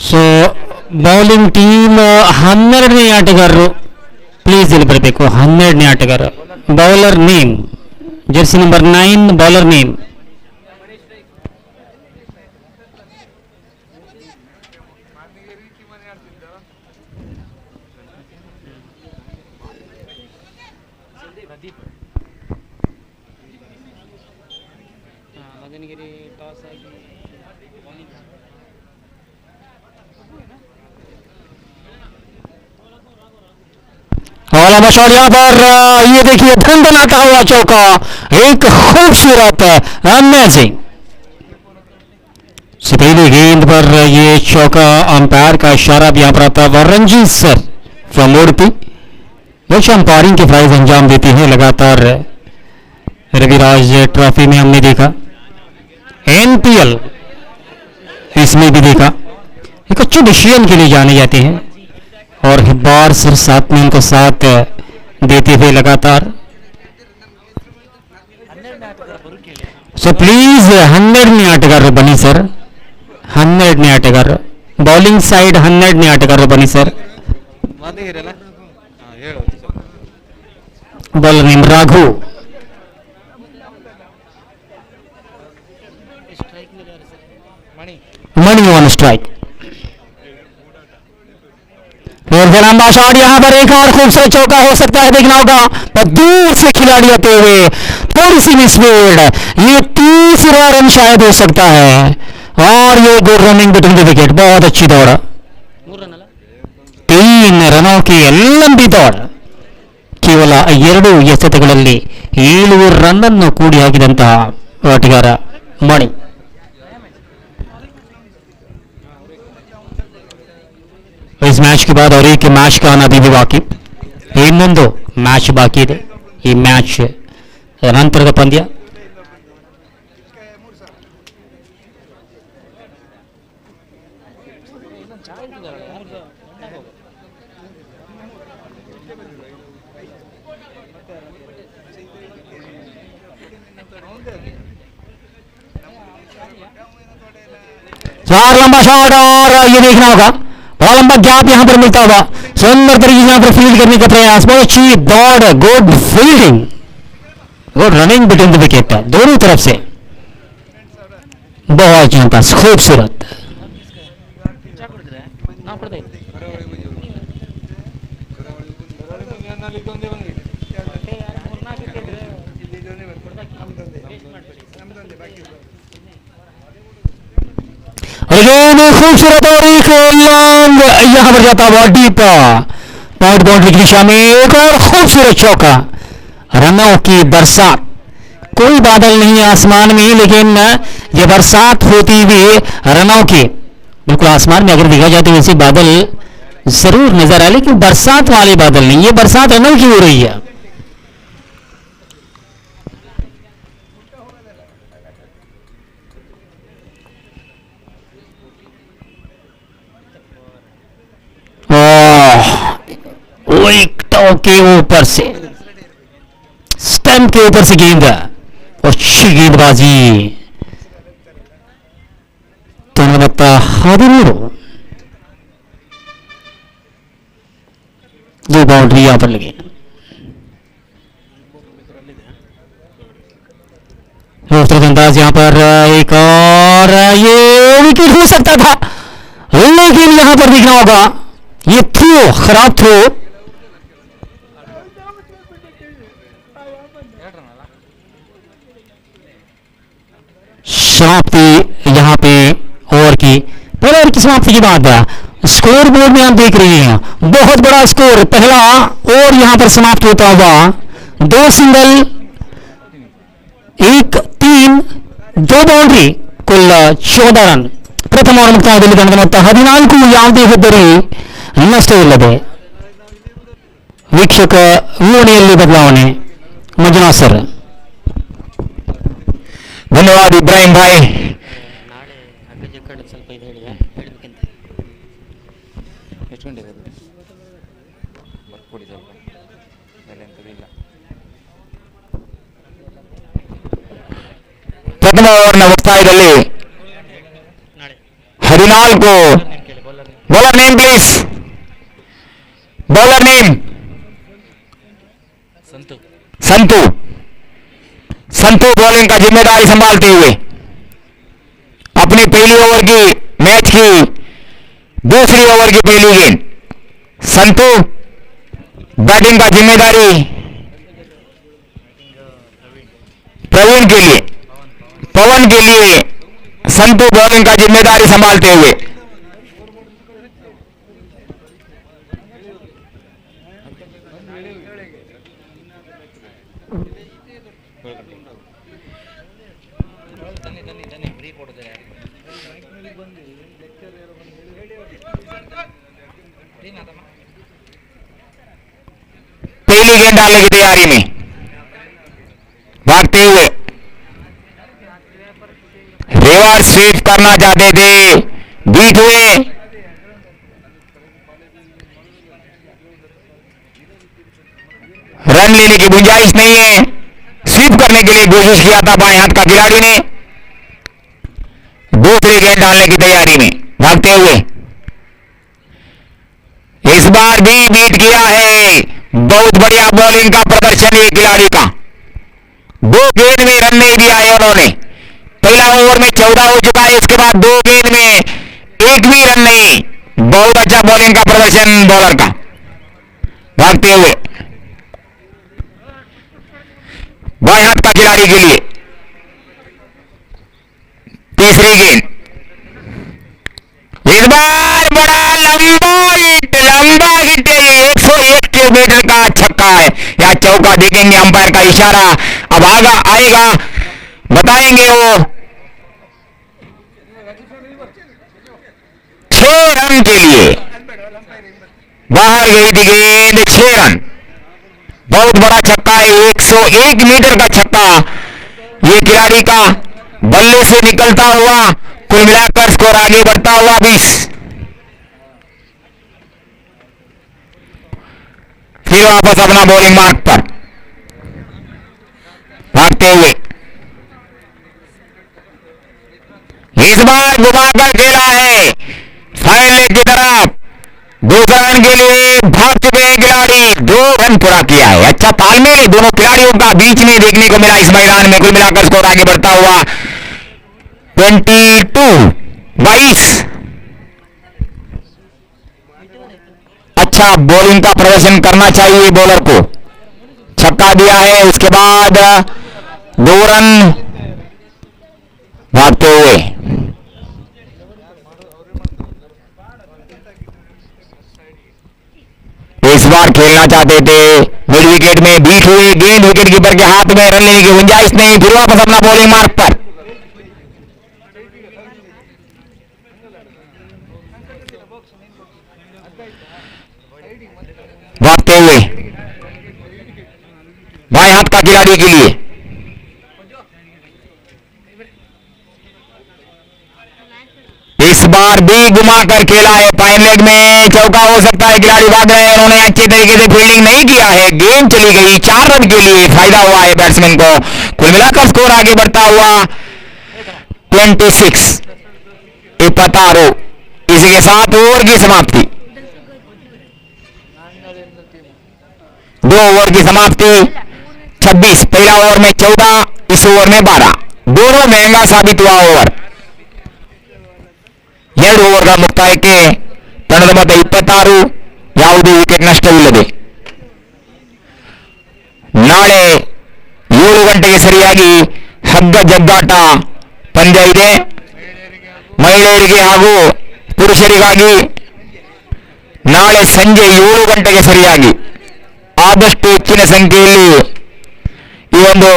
So bowling team 12ನೇ ಆಟಗಾರರು please ಇಲ್ಲಿ ಬರಬೇಕು. 12ನೇ ಆಟಗಾರ bowler name Jersey number 9 bowler name वाला शॉट यहाँ पर ये देखिए धंधनाता हुआ चौका, एक खूबसूरत अमेजिंग सफेदी गेंद पर ये चौका अंपायर का इशारा भी यहाँ पर आता है। रंजीत सर फ्रॉम उड़पी बच्चे अंपायरिंग के प्राइज अंजाम देती है लगातार। रविराज ट्रॉफी में हमने देखा, एनपीएल इसमें भी देखा, एक अच्छे डिसीजन के लिए जाने जाते हैं और हिब्बार सर साथ में उनको साथ देते हुए लगातार। सो प्लीज 12ನೇ ಆಟಗಾರರು ಬನ್ನಿ ಸರ್, 12ನೇ ಆಟಗಾರರು ಬೌಲಿಂಗ್ ಸೈಡ್ 12ನೇ ಆಟಗಾರರು ಬನ್ನಿ sir. Bowler name Raghu, Mani on strike. लंबा शॉट यहां पर एक और खूबसूरत चौका हो सकता है, देखना होगा पर दूर से खिलाड़ी आते हुए थोड़ी सी मिसफील्ड, ये तीसरा रन शायद हो सकता है और ये good running between the wicket, बहुत अच्छी दौड़, 3 रनों की लंबी दौड़, ಕೇವಲ 2 ಎಸೆತಗಳಲ್ಲಿ 7 ರನ್ ಅನ್ನು ಕೂಡಿ ಹಾಕಿದಂತಹ ಆಟಗಾರ ಮಣಿ. इस मैच के बाद और एक मैच का आना अभी भी बाकी, ಇನ್ನೊಂದು ಮ್ಯಾಚ್ ಬಾಕಿ ಇದೆ. ಈ ಮ್ಯಾಚ್ ನಂತರದ ಪಂದ್ಯ चार लंबा शॉट और ये देखना होगा बड़ा लंबा गैप यहां पर मिलता हुआ, सुंदर तरीके से यहां पर फील्ड करने का प्रयास, बहुत अच्छी दौड़, good fielding, good running between the wicket दोनों तरफ से, बहुत यहां पास खूबसूरत। खूबसूरत और एक लॉन्ग यहां पर जाता हुआ डीप पॉइंट बाउंड्री की दिशा में एक और खूबसूरत चौका। रनों की बरसात, कोई बादल नहीं आसमान में, लेकिन ये बरसात होती हुई रनों की बिल्कुल आसमान में अगर देखा जाए तो वैसे बादल जरूर नजर आए, लेकिन बरसात वाले बादल नहीं, ये बरसात रनों की हो रही है। के ऊपर से स्टंप के ऊपर से गेंद और अच्छी गेंदबाजी, लगता 13 दो बाउंड्री यहां पर लगी। अंदाज यहां पर एक और ये विकेट हो सकता था, लेकिन यहां पर देखना होगा ये थ्रो, खराब थ्रो, समाप्ति यहां पे ओवर की, पहले ओवर की समाप्ति की बात है। स्कोर बोर्ड में आप देख रहे हैं बहुत बड़ा स्कोर, पहला ओवर यहां पर समाप्त होता हुआ 2 सिंगल 1 3 2 ಬೌಂಡ್ರಿ ಕುಲ್ 14 ರನ್. ಪ್ರಥಮ ಓವರ್ ಮುಕ್ತಾಯದಲ್ಲಿ ತಂಡದ ಮೊತ್ತ 14, ಯಾವುದೇ ಹೆದ್ದರಿ ನಷ್ಟವಿಲ್ಲದೆ. ವೀಕ್ಷಕ ವಿವರಣೆಯಲ್ಲಿ ಬದಲಾವಣೆ. ಮಂಜುನಾಥ್ ಸರ್. ಧನ್ಯವಾದ ಇಬ್ರಾಹಿಂ ಭಾಯ್. ಪ್ರಥಮ ಓವರ್ನ ಮುಕ್ತಾಯದಲ್ಲಿ 14. Bowler name please. Bowler name Santu. Santu bowling का जिम्मेदारी संभालते हुए अपनी पहली ओवर की मैच की दूसरी ओवर की पहली गेंद संतू बैटिंग का जिम्मेदारी प्रवीण के लिए, पवन के लिए संतू बॉलिंग का जिम्मेदारी संभालते हुए पहली गेंद डालने की तैयारी में भागते हुए रिवर्स स्वीप करना चाहते थे, बीट हुए. रन लेने की गुंजाइश नहीं है. स्वीप करने के लिए कोशिश किया था बाएं हाथ का खिलाड़ी ने. दूसरी गेंद डालने की तैयारी में भागते हुए इस बार भी बीट किया है. बहुत बढ़िया बॉलिंग का प्रदर्शन है खिलाड़ी का. 2 गेंद में रन नहीं दिया है उन्होंने. पहला ओवर में 14 हो चुका है. इसके बाद 2 गेंद में एक भी रन नहीं. बहुत अच्छा बॉलिंग का प्रदर्शन बॉलर का. भागते हुए बाएं हाथ का खिलाड़ी के लिए तीसरी गेंद. इस बार बड़ा लंबा हिट है. 101 किलोमीटर का छक्का है या चौका. देखेंगे अंपायर का इशारा अब आएगा बताएंगे वो. 6 रन के लिए बाहर गई थी गेंद. 6 रन. बहुत बड़ा छक्का है. 101 मीटर का छक्का ये खिलाड़ी का. बल्ले से निकलता हुआ कुल मिलाकर स्कोर आगे बढ़ता हुआ 20. फिर वापस अपना बॉलिंग मार्क पर भागते हुए इस बार घुमाकर खेला है फाइनल लेग की तरफ. 2 रन के लिए भाग चुके हैं खिलाड़ी. 2 रन पूरा किया है. अच्छा तालमेल है दोनों खिलाड़ियों का बीच में देखने को मिला इस मैदान में. कुल मिलाकर स्कोर आगे बढ़ता हुआ 22. अच्छा बॉलिंग का प्रदर्शन करना चाहिए बॉलर को. छक्का दिया है उसके बाद 2 रन भागते हुए इस बार खेलना चाहते थे. मिड विकेट में बीट हुए. गेंद विकेट कीपर के हाथ में. रन लेने की गुंजाइश नहीं. फिर वापस अपना बॉलिंग मार्क पर भागते हुए बाएं हाथ का खिलाड़ी के लिए इस बार भी घुमाकर खेला है. फाइन लेग में चौका हो सकता है. खिलाड़ी भाग रहे हैं. उन्होंने अच्छे तरीके से फील्डिंग नहीं किया है. गेंद चली गई. 4 रन के लिए फायदा हुआ है बैट्समैन को. कुल मिलाकर स्कोर आगे बढ़ता हुआ 26. 26. इसी के साथ ओवर की समाप्ति. 2 ओवर की समाप्ति 26. पहला ओवर में 14, इस ओवर में 12. दोनों महंगा साबित हुआ ओवर. 2 ಓವರ್ಗಳ ಮುಕ್ತಾಯಕ್ಕೆ ತಂಡದ ಮೊತ್ತ 26. ಯಾವುದೇ ವಿಕೆಟ್ ನಷ್ಟವಿಲ್ಲದೆ ನಾಳೆ 7 ಗಂಟೆಗೆ ಸರಿಯಾಗಿ ಹಗ್ಗ ಜಗ್ಗಾಟ ಪಂದ್ಯ ಇದೆ. ಮಹಿಳೆಯರಿಗೆ ಹಾಗೂ ಪುರುಷರಿಗಾಗಿ ನಾಳೆ ಸಂಜೆ 7 ಗಂಟೆಗೆ ಸರಿಯಾಗಿ ಆದಷ್ಟು ಹೆಚ್ಚಿನ ಸಂಖ್ಯೆಯಲ್ಲಿ ಈ ಒಂದು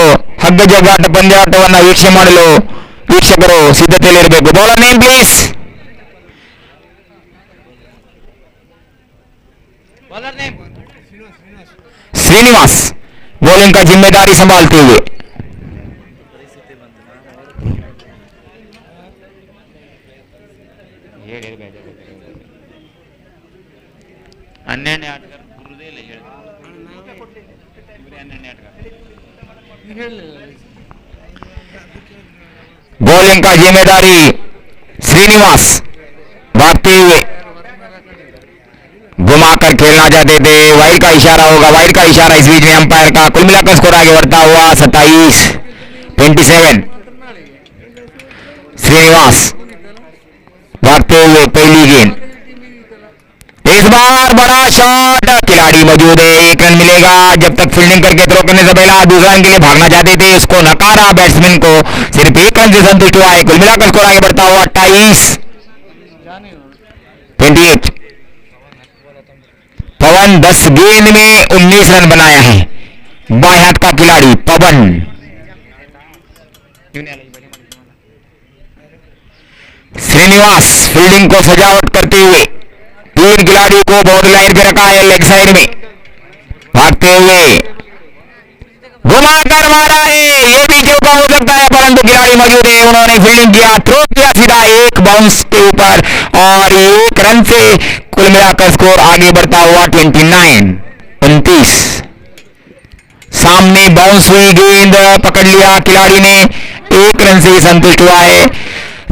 ಹಗ್ಗ ಜಗ್ಗಾಟ ಪಂದ್ಯಾಟವನ್ನು ವೀಕ್ಷಣೆ ಮಾಡಲು ವೀಕ್ಷಕರು ಸಿದ್ಧತೆಯಲ್ಲಿರಬೇಕು. Bowler name please. Srinivas bowling का जिम्मेदारी संभालते हुए. बॉलिंग का जिम्मेदारी श्रीनिवास भागते हुए. घुमाकर खेलना चाहते थे. वाइड का इशारा होगा. वाइड का इशारा इस बीच में अंपायर का. कुल मिलाकर स्कोर आगे बढ़ता हुआ 27-27. श्रीनिवास भागते हुए पहली गेंद. इस बार बड़ा शॉट. खिलाड़ी मौजूद है. एक रन मिलेगा. जब तक फील्डिंग करके थ्रो करने से पहला दूसरा रन के लिए भागना चाहते थे, उसको नकारा. बैट्समैन को सिर्फ एक रन से संतुष्ट हुआ है. कुल मिलाकर स्कोर आगे बढ़ता हुआ 28-28. पवन 10 गेंद में 19 रन बनाया है. बाएं हाथ का खिलाड़ी पवन. श्रीनिवास फील्डिंग को सजावट करते हुए 3 खिलाड़ी को बाउंड्री लाइन पे रखा है. लेग साइड में भागते हुए घुमाकर मारा है. ये भी चौका हो सकता है, परंतु खिलाड़ी मौजूद है. उन्होंने फील्डिंग किया, थ्रो किया सीधा एक बाउंस के ऊपर और एक रन से कुल मिलाकर स्कोर आगे बढ़ता हुआ 29-29. सामने बाउंस हुई गेंद पकड़ लिया खिलाड़ी ने. एक रन से ही संतुष्ट हुआ है.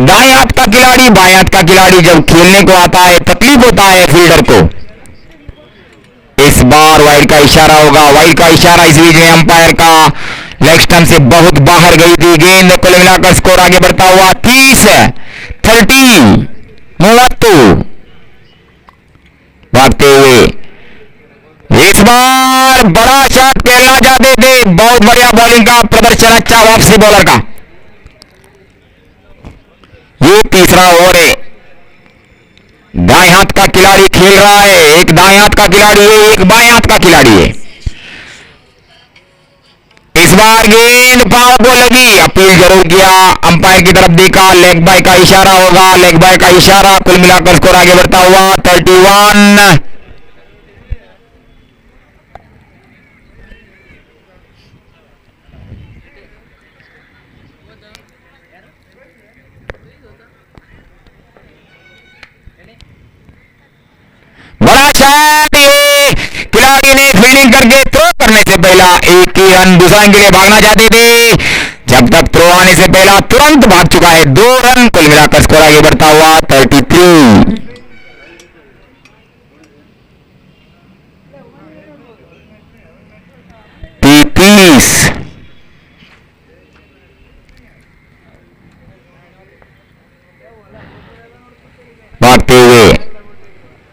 दाएं हाथ का खिलाड़ी बाएं हाथ का खिलाड़ी जब खेलने को आता है तकलीफ होता है फील्डर को. इस बार वाइड का इशारा होगा. वाइड का इशारा इस बीच में अंपायर का. लेग स्टंप से बहुत बाहर गई थी गेंद. कुल मिलाकर स्कोर आगे बढ़ता हुआ 30-32. भागते हुए इस बार बड़ा शॉट खेलना चाहते थे. बहुत बढ़िया बॉलिंग का प्रदर्शन. अच्छा वापसी बॉलर का. ये तीसरा ओवर है. दाएं हाथ का खिलाड़ी खेल रहा है. एक दाएं हाथ का खिलाड़ी है, एक बाएं हाथ का खिलाड़ी है. इस बार गेंद पांव को लगी. अपील जरूर किया, अंपायर की तरफ देखा. लेग बाय का इशारा होगा. लेग बाय का इशारा. कुल मिलाकर स्कोर आगे बढ़ता हुआ 31. बड़ा शॉट. ये खिलाड़ी ने फील्डिंग करके थ्रो करने से पहला एक ही रन दूसरा के लिए भागना चाहते थे. जब तक थ्रो आने से पहला तुरंत भाग चुका है. 2 रन. कुल मिलाकर स्कोर आगे बढ़ता हुआ 33. भागते हुए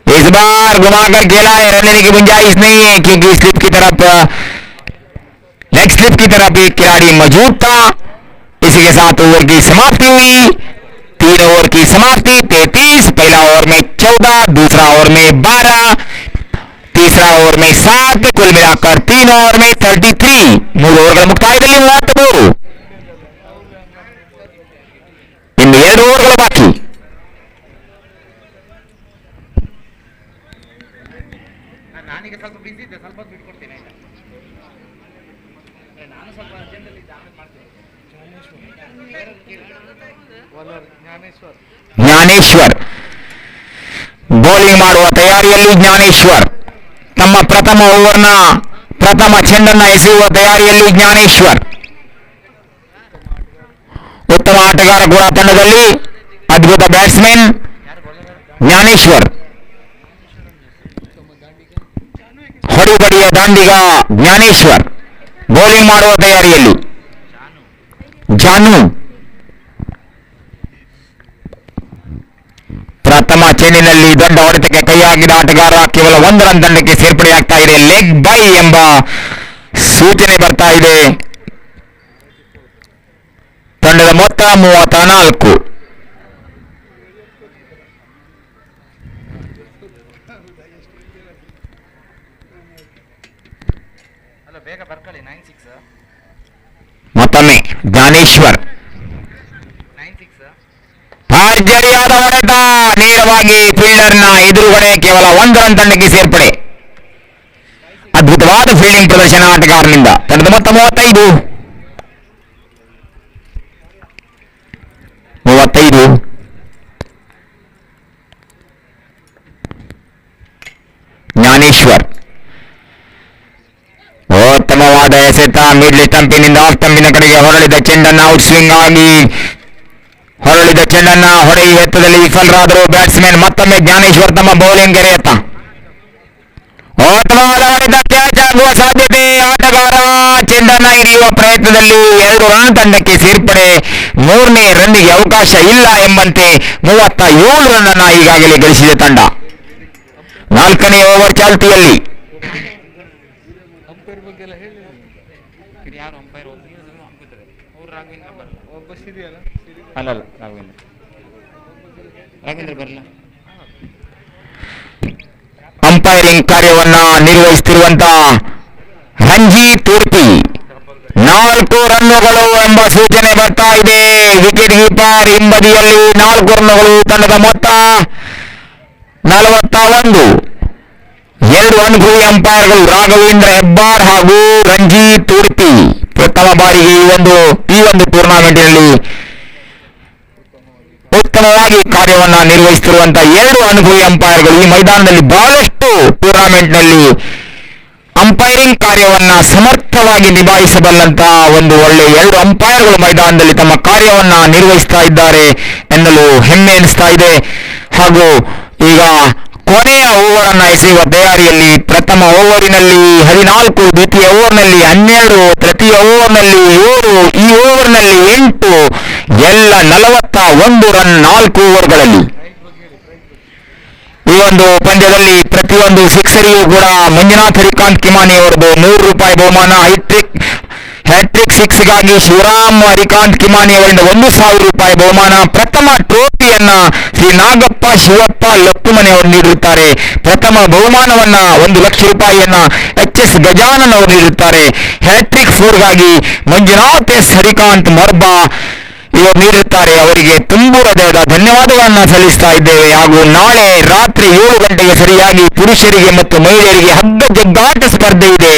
इस बार घुमाकर खेला है. रन लेने की गुंजाइश नहीं है क्योंकि स्लिप की तरफ लेग स्लिप की तरफ एक खिलाड़ी मौजूद था. इसी के साथ ओवर की समाप्ति हुई. 3 ओवर की समाप्ति. 33. पहला ओवर में 14, दूसरा ओवर में 12, तीसरा ओवर में 7. कुल मिलाकर 3 ओवर में 33. मूल ओवर ಮುಕ್ತಾಯದಲ್ಲಿ 33. ಇನ್ನು 2 ಓವರ್ಗಳು ಬಾಕಿ. ನಾನೀಗ ಸ್ವಲ್ಪ ಬಿಸಿ ಇದ್ದೆ, ಸ್ವಲ್ಪ ಹೊತ್ತು ಬಿಟ್ಕೊಡ್ತೀನಿ. ನಾನು ಸ್ವಲ್ಪ ಅರ್ಜೆಂಟಲ್ಲಿ ಜಾಮೇಲೆ ಮಾಡ್ತೀನಿ. ಜ್ಞಾನೇಶ್ವರ್ ಬೌಲಿಂಗ್ ಮಾಡುವ ತಯಾರಿಯಲ್ಲಿ. ಜ್ಞಾನೇಶ್ವರ್ ತಮ್ಮ ಪ್ರಥಮ ಓವರ್ನ ಪ್ರಥಮ ಚೆಂಡನ್ನ ಎಸೆಯುವ ತಯಾರಿಯಲ್ಲಿ. ಜ್ಞಾನೇಶ್ವರ್ ಉತ್ತಮ ಆಟಗಾರ ಕೂಡ ತಂಡದಲ್ಲಿ. ಅದ್ಭುತ ಬ್ಯಾಟ್ಸ್ಮನ್ ಜ್ಞಾನೇಶ್ವರ್. ಹೊಡಿಬಡಿಯ ದಾಂಡಿಗ ಜ್ಞಾನೇಶ್ವರ್ ಬೌಲಿಂಗ್ ಮಾಡುವ ತಯಾರಿಯಲ್ಲಿ. ಜಾನು ಪ್ರಥಮ ಚೆಂಡಿನಲ್ಲಿ ದೊಡ್ಡ ಹೊಡೆತಕ್ಕೆ ಕೈ ಹಾಕಿದ ಆಟಗಾರ ಕೇವಲ 1 ರನ್ ತಂಡಕ್ಕೆ ಸೇರ್ಪಡೆಯಾಗ್ತಾ ಇದೆ. ಲೆಗ್ ಬೈ ಎಂಬ ಸೂಚನೆ ಬರ್ತಾ ಇದೆ. ತಂಡದ ಮೊತ್ತ 34. ಮತ್ತೊಮ್ಮೆ ಜ್ಞಾನೇಶ್ವರ್ ಭರ್ಜರಿಯಾದ ಹೊಡೆತ ನೇರವಾಗಿ ಫೀಲ್ಡರ್ನ ಎದುರುಗಡೆ ಕೇವಲ 1 ರನ್ ತಂಡಕ್ಕೆ ಸೇರ್ಪಡೆ. ಅದ್ಭುತವಾದ ಫೀಲ್ಡಿಂಗ್ ಪ್ರದರ್ಶನ ಆಟಗಾರನಿಂದ. ತಂಡದ ಮೊತ್ತ 35. ಜ್ಞಾನೇಶ್ವರ್ ಉತ್ತಮವಾದ ಎಸೆತ. ಮಿಡ್ಲ್ ಸ್ಟಂಪಿನಿಂದ ಆಫ್ ಸ್ಟಂಪಿನ ಕಡೆಗೆ ಹೊರಳಿದ ಚೆಂಡನ್ನ ಔಟ್ ಸ್ವಿಂಗ್ ಆಗಿ ಹೊರಳಿದ ಚೆಂಡನ್ನ ಹೊಡೆಯುವ ಎತ್ತದಲ್ಲಿ ವಿಫಲರಾದರು ಬ್ಯಾಟ್ಸ್ಮನ್. ಮತ್ತೊಮ್ಮೆ ಜ್ಞಾನೇಶ್ವರ್ ತಮ್ಮ ಬೌಲಿಂಗ್ ಎತ್ತ ಉತ್ತಮವಾದ ಹೊಡೆತ, ಕ್ಯಾಚ್ ಆಗುವ ಸಾಧ್ಯತೆ. ಆಟಗಾರ ಚೆಂಡನ್ನ ಹಿಡಿಯುವ ಪ್ರಯತ್ನದಲ್ಲಿ 2 ರನ್ ತಂಡಕ್ಕೆ ಸೇರ್ಪಡೆ. 3ನೇ ರನ್ನಿಗೆ ಅವಕಾಶ ಇಲ್ಲ ಎಂಬಂತೆ 37 ರನ್ ಅನ್ನ ಈಗಾಗಲೇ ಗಳಿಸಿದೆ ತಂಡ. 4ನೇ ಓವರ್ ಚಾಲ್ತಿಯಲ್ಲಿ. ಅಂಪೈರಿಂಗ್ ಕಾರ್ಯವನ್ನ ನಿರ್ವಹಿಸುತ್ತಿರುವಂತಹ ರಂಜಿತ್ ಉಡುಪಿ 4 ರನ್ನುಗಳು ಎಂಬ ಸೂಚನೆ ಬರ್ತಾ ಇದೆ. ವಿಕೆಟ್ ಕೀಪರ್ ಹಿಂಬದಿಯಲ್ಲಿ 4 ರನ್ನುಗಳು. ತಂಡದ ಮೊತ್ತ 41. 2 ಅನುಭವಿ ಅಂಪೈರ್ಗಳು ರಾಘವೇಂದ್ರ ಹೆಬ್ಬಾರ್ ಹಾಗೂ ರಂಜಿತ್ ಉಡುಪಿ ಪ್ರಥಮ ಬಾರಿಗೆ ಈ ಒಂದು ಟೂರ್ನಾಮೆಂಟ್ನಲ್ಲಿ ಉತ್ತಮವಾಗಿ ಕಾರ್ಯವನ್ನ ನಿರ್ವಹಿಸುತ್ತಿರುವಂತಹ 2 ಅನುಭವಿ ಅಂಪೈರ್ಗಳು ಈ ಮೈದಾನದಲ್ಲಿ ಬಹಳಷ್ಟು ಟೂರ್ನಾಮೆಂಟ್ನಲ್ಲಿ ಅಂಪೈರಿಂಗ್ ಕಾರ್ಯವನ್ನ ಸಮರ್ಥವಾಗಿ ನಿಭಾಯಿಸಬಲ್ಲಂತಹ ಒಂದು ಒಳ್ಳೆ 2 ಅಂಪೈರ್ಗಳು ಮೈದಾನದಲ್ಲಿ ತಮ್ಮ ಕಾರ್ಯವನ್ನ ನಿರ್ವಹಿಸ್ತಾ ಇದ್ದಾರೆ ಎನ್ನಲು ಹೆಮ್ಮೆ ಎನಿಸ್ತಾ ಇದೆ. ಹಾಗೂ ಈಗ ಕೊನೆಯ ಓವರ್ ಅನ್ನ ಎಸೆಯುವ ತಯಾರಿಯಲ್ಲಿ ಪ್ರಥಮ ಓವರಿನಲ್ಲಿ 14, ದ್ವಿತೀಯ ಓವರ್ನಲ್ಲಿ 12, ತೃತೀಯ ಓವರ್ನಲ್ಲಿ 7, ಈ ಓವರ್ನಲ್ಲಿ 8, ಎಲ್ಲ 41 ರನ್ 4 ಓವರ್ಗಳಲ್ಲಿ. ಈ ಒಂದು ಪಂದ್ಯದಲ್ಲಿ ಪ್ರತಿಯೊಂದು ಸಿಕ್ಸರಿಗೂ ಕೂಡ ಮಂಜುನಾಥ್ ಹರಿಕಾಂತ್ ಕಿಮಾನಿ ಅವರದು ₹100 ಬಹುಮಾನ. ಹ್ಯಾಟ್ರಿಕ್ ಸಿಕ್ಸ್ಗಾಗಿ ಶಿವರಾಮ್ ಹರಿಕಾಂತ್ ಕಿಮಾನಿ ಅವರಿಂದ ₹1,000 ಬಹುಮಾನ. ಪ್ರಥಮ ಟ್ರೋಫಿಯನ್ನ ಶ್ರೀ ನಾಗಪ್ಪ ಶಿವಪ್ಪ ಲಕ್ಕುಮನೆ ಅವರು ನೀಡಿರುತ್ತಾರೆ. ಪ್ರಥಮ ಬಹುಮಾನವನ್ನ ₹1,00,000 ಎಚ್.ಎಸ್. ಗಜಾನನ್ ಅವರು ನೀಡಿರುತ್ತಾರೆ. ಹ್ಯಾಟ್ರಿಕ್ 4ಗಾಗಿ ಮಂಜುನಾಥ್ ಎಸ್ ಹರಿಕಾಂತ್ ಮರ್ಬಾ ಇವರು ನೀಡಿರುತ್ತಾರೆ. ಅವರಿಗೆ ತುಂಬು ಹೃದಯದ ಧನ್ಯವಾದಗಳನ್ನು ಸಲ್ಲಿಸ್ತಾ ಇದ್ದೇವೆ. ಹಾಗೂ ನಾಳೆ ರಾತ್ರಿ 7 ಗಂಟೆಗೆ ಸರಿಯಾಗಿ ಪುರುಷರಿಗೆ ಮತ್ತು ಮಹಿಳೆಯರಿಗೆ ಹಗ್ಗ ಜಗ್ಗಾಟ ಸ್ಪರ್ಧೆ ಇದೆ.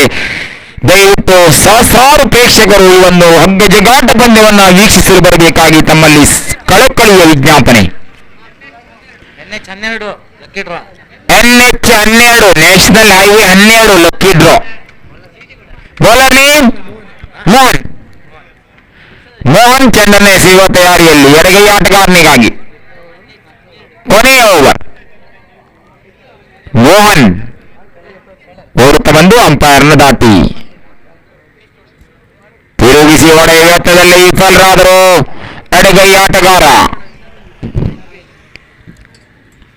ದಯವಿಟ್ಟು ಸಹಸ್ರಾರು ಪ್ರೇಕ್ಷಕರು ಈ ಒಂದು ಹಗ್ಗ ಜಗ್ಗಾಟ ಪಂದ್ಯವನ್ನ ವೀಕ್ಷಿಸಲು ಬರಬೇಕಾಗಿ ತಮ್ಮಲ್ಲಿ ಕಳಕಳಿಯ ವಿಜ್ಞಾಪನೆ. NH12 national highway 12 lucky draw. Bowler name Mohan ಚೆಂಡನ್ನು ಎಸೆಯುವ ತಯಾರಿಯಲ್ಲಿ ಎಡಗೈ ಆಟಗಾರನಿಗಾಗಿ. ಕೊನೆಯ ಓವರ್. ಮೋಹನ್ ಓಡುತ್ತ ಬಂದು ಅಂಪೈರ್ನ ದಾಟಿ ತಿರುಗಿಸಿ ಹೊಡೆಯುವ ಎತ್ತದಲ್ಲಿ ವಿಫಲರಾದರು ಎಡಗೈ ಆಟಗಾರ.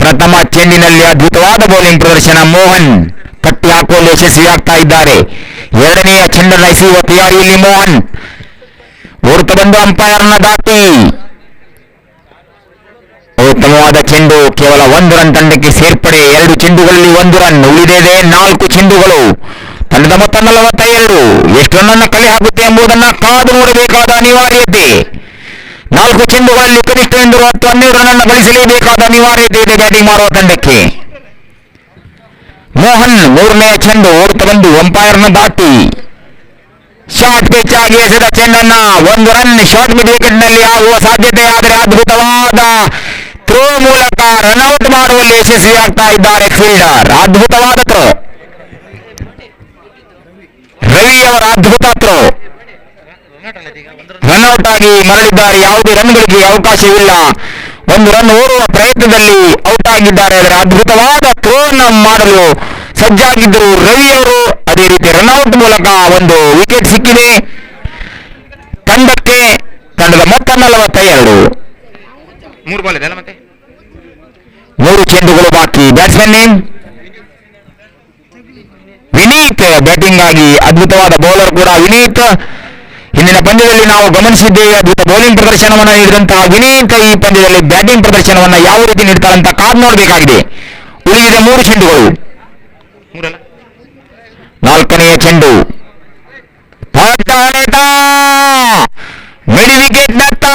ಪ್ರಥಮ ಚೆಂಡಿನಲ್ಲಿ ಅದ್ಭುತವಾದ ಬೌಲಿಂಗ್ ಪ್ರದರ್ಶನ. ಮೋಹನ್ ಕಟ್ಟಿ ಹಾಕುವಲ್ಲಿ ಯಶಸ್ವಿಯಾಗ್ತಾ ಇದ್ದಾರೆ. 2ನೆಯ ಚೆಂಡನ್ನು ಎಸೆಯುವ ತಯಾರಿಯಲ್ಲಿ ಮೋಹನ್ ಓಡುತ್ತ ಬಂದು ಅಂಪೈರ್ನ ದಾಟಿ ಉತ್ತಮವಾದ ಚೆಂಡು. ಕೇವಲ 1 ರನ್ ತಂಡಕ್ಕೆ ಸೇರ್ಪಡೆ. 2 ಚೆಂಡುಗಳಲ್ಲಿ 1 ರನ್ ಉಳಿದಿದೆ. 4 ಚೆಂಡುಗಳು. ತಂಡದ ಮೊತ್ತ 42. ಎಷ್ಟು ರನ್ನನ್ನು ಕಲೆ ಹಾಕುತ್ತೆ ಎಂಬುದನ್ನು ಕಾದು ನೋಡಬೇಕಾದ ಅನಿವಾರ್ಯತೆ. 4 ಚೆಂಡುಗಳಲ್ಲಿ ಕನಿಷ್ಠ 12 ರನ್ನನ್ನು ಗಳಿಸಲೇಬೇಕಾದ ಅನಿವಾರ್ಯತೆ ಇದೆ ಬ್ಯಾಟಿಂಗ್ ಮಾಡುವ ತಂಡಕ್ಕೆ. ಮೋಹನ್ 3ನೇ ಚೆಂಡು ಓಡುತ್ತ ಬಂದು ಅಂಪೈರ್ನ ದಾಟಿ ಶಾರ್ಟ್ ಪಿಚ್ ಆಗಿ ಎಸೆದ ಚೆಂಡನ್ನ 1 ರನ್ ಶಾರ್ಟ್ ಮಿಡ್ ವಿಕೆಟ್ ನಲ್ಲಿ ಆಗುವ ಸಾಧ್ಯತೆ. ಆದರೆ ಅದ್ಭುತವಾದ ಥ್ರೋ ಮೂಲಕ ರನ್ಔಟ್ ಮಾಡುವಲ್ಲಿ ಯಶಸ್ವಿಯಾಗ್ತಾ ಇದ್ದಾರೆ ಫೀಲ್ಡರ್. ಅದ್ಭುತವಾದ ಥ್ರೋ, ರವಿ ಅವರ ಅದ್ಭುತ ಥ್ರೋ. ರನ್ಔಟ್ ಆಗಿ ಮರಳಿದ್ದಾರೆ. ಯಾವುದೇ ರನ್ಗಳಿಗೆ ಅವಕಾಶವಿಲ್ಲ. 1 ರನ್ ಓಡುವ ಪ್ರಯತ್ನದಲ್ಲಿ ಔಟ್ ಆಗಿದ್ದಾರೆ. ಆದರೆ ಅದ್ಭುತವಾದ ಥ್ರೋ ಅನ್ನು ಮಾಡಲು ಸಜ್ಜಾಗಿದ್ದರು ರವಿ ಅವರು. ಅದೇ ರೀತಿ ರನ್ಔಟ್ ಮೂಲಕ ಒಂದು ವಿಕೆಟ್ ಸಿಕ್ಕಿದೆ ತಂಡಕ್ಕೆ. ತಂಡದ ಮೊತ್ತ 42. 3 ಬಾಲ್ ಇದೆ ಅಲ್ಲ ಮತ್ತೆ 3 ಚೆಂಡುಗಳು ಬಾಕಿ. ಬ್ಯಾಟ್ಸ್ಮನ್ ನೇಮ್ ವಿನೀತ್ ಬ್ಯಾಟಿಂಗ್ ಆಗಿ. ಅದ್ಭುತವಾದ ಬೌಲರ್ ಕೂಡ ವಿನೀತ್. ಹಿಂದಿನ ಪಂದ್ಯದಲ್ಲಿ ನಾವು ಗಮನಿಸಿದ್ದೇವೆ ಅದ್ಭುತ ಬೌಲಿಂಗ್ ಪ್ರದರ್ಶನವನ್ನು ನೀಡಿದಂತಹ ವಿನೀತ್ ಈ ಪಂದ್ಯದಲ್ಲಿ ಬ್ಯಾಟಿಂಗ್ ಪ್ರದರ್ಶನವನ್ನು ಯಾವ ರೀತಿ ನೀಡ್ತಾರೆ ಅಂತ ಕಾದು ನೋಡಬೇಕಾಗಿದೆ. ಉಳಿದಿದೆ 3 ಚೆಂಡುಗಳು. 4ನೆಯ ಚೆಂಡು ಮಿಡ್ ವಿಕೆಟ್ ನತ್ತ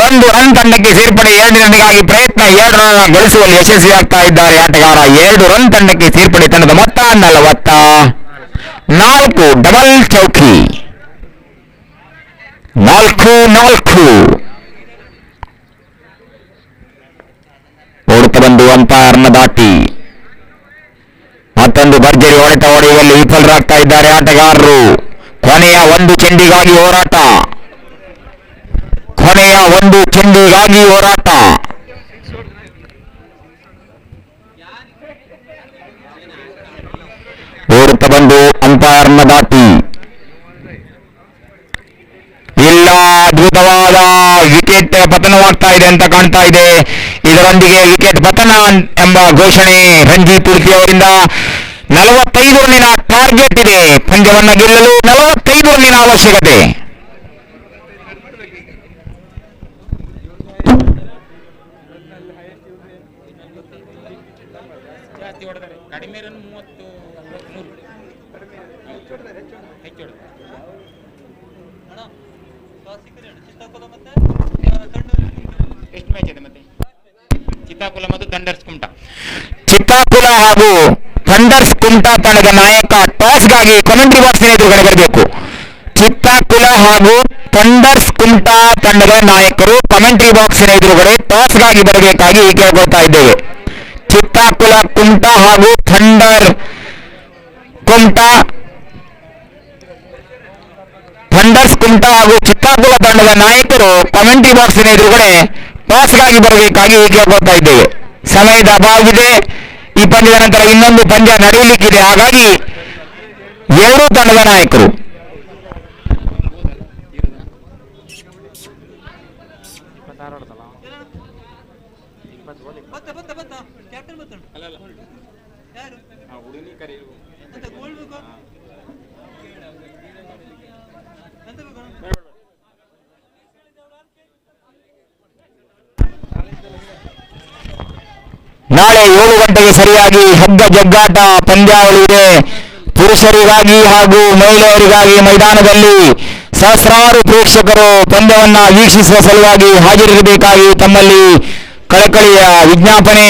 1 ರನ್ ತಂಡ ತಂಡಕ್ಕೆ ಸೇರ್ಪಡೆ. 2 ರನ್ಗಾಗಿ ಪ್ರಯತ್ನ, 2 ರನ್ ಗಳಿಸುವಲ್ಲಿ ಯಶಸ್ವಿಯಾಗ್ತಾ ಇದ್ದಾರೆ ಆಟಗಾರ. 2 ರನ್ ತಂಡಕ್ಕೆ ಸೇರ್ಪಡೆ. ತಂಡದ ಮೊತ್ತ 44. ಡಬಲ್ ಚೌಕಿ 4-4. ಓಡುತ್ತಾ ಬಂದು ಅಂಪೈರ್ನ ದಾಟಿ ಮತ್ತೊಂದು ಭರ್ಜರಿ ಹೊಡೆತ ಹೊಡೆಯುವಲ್ಲಿ ವಿಫಲರಾಗ್ತಾ ಇದ್ದಾರೆ ಆಟಗಾರರು. ಕೊನೆಯ ಒಂದು ಚೆಂಡಿಗಾಗಿ ಹೋರಾಟ. ಓಡುತ್ತಾ ಬಂದು ಅಂಪೈರ್ನ ದಾಟಿ ಇಲ್ಲ, ಅದ್ಭುತವಾದ ವಿಕೆಟ್ ಪತನವಾಗ್ತಾ ಇದೆ ಅಂತ ಕಾಣ್ತಾ ಇದೆ. ಇದರೊಂದಿಗೆ ವಿಕೆಟ್ ಪತನ ಎಂಬ ಘೋಷಣೆ ರಂಜಿತ್ ತುರ್ಕಿ ಅವರಿಂದ. 45 ರನ್ನಿನ ಟಾರ್ಗೆಟ್ ಇದೆ. ಪಂದ್ಯವನ್ನು ಗೆಲ್ಲಲು 45 ರನ್ನಿನ ಅವಶ್ಯಕತೆ. ಕಡಿಮೆ ರನ್ 30 ಎಷ್ಟು ಮ್ಯಾಚ್ ಇದೆ ಮತ್ತೆ? ಚಿತ್ತಾಕುಲ ಮತ್ತು ಥಂಡರ್ಸ್ ಕುಮಟಾ. ಚಿತ್ತಾಕುಲ ಹಾಗೂ ಥಂಡರ್ಸ್ ಕುಮಟಾ ತಂಡದ ನಾಯಕ ಟಾಸ್ಗಾಗಿ ಕಮೆಂಟ್ರಿ ಬಾಕ್ಸ್ನ ಎದುರುಗಡೆ ಬರಬೇಕು. ಚಿತ್ತಾಕುಲ ಹಾಗೂ ಥಂಡರ್ಸ್ ಕುಮಟಾ ತಂಡದ ನಾಯಕರು ಕಮೆಂಟ್ರಿ ಬಾಕ್ಸ್ನ ಎದುರುಗಡೆ ಟಾಸ್ಗಾಗಿ ಬರಬೇಕಾಗಿ ಕೇಳ್ಕೊಳ್ತಾ ಇದ್ದೇವೆ. ಚಿತ್ತಾಕುಲ ಕುಮಟಾ ಹಾಗೂ ಥಂಡರ್ಸ್ ಕುಮಟಾ ಹಾಗೂ ಚಿತ್ತಾಕುಲ ತಂಡದ ನಾಯಕರು ಕಮೆಂಟ್ರಿ ಬಾಕ್ಸ್ನ ಎದುರುಗಡೆ ಟಾಸ್ಗಾಗಿ ಬರಬೇಕಾಗಿ ಕೇಳ್ಕೊಳ್ತಾ ಇದ್ದೇವೆ. ಸಮಯದ ಅಭಾವವಿದೆ. ಈ ಪಂದ್ಯದ ನಂತರ ಇನ್ನೊಂದು ಪಂದ್ಯ ನಡೆಯಲಿಕ್ಕಿದೆ. ಹಾಗಾಗಿ 2 ತಂಡದ ನಾಯಕರು ನಾಳೆ 7 ಗಂಟೆಗೆ ಸರಿಯಾಗಿ ಹಗ್ಗ ಜಗ್ಗಾಟ ಪಂದ್ಯಾವಳಿ ಇದೆ. ಪುರುಷರಿಗಾಗಿ ಹಾಗೂ ಮಹಿಳೆಯರಿಗಾಗಿ ಮೈದಾನದಲ್ಲಿ ಸಹಸ್ರಾರು ಪ್ರೇಕ್ಷಕರು ಪಂದ್ಯವನ್ನ ವೀಕ್ಷಿಸುವ ಸಲುವಾಗಿ ಹಾಜರಿರಬೇಕಾಗಿ ತಮ್ಮಲ್ಲಿ ಕಳಕಳಿಯ ವಿಜ್ಞಾಪನೆ.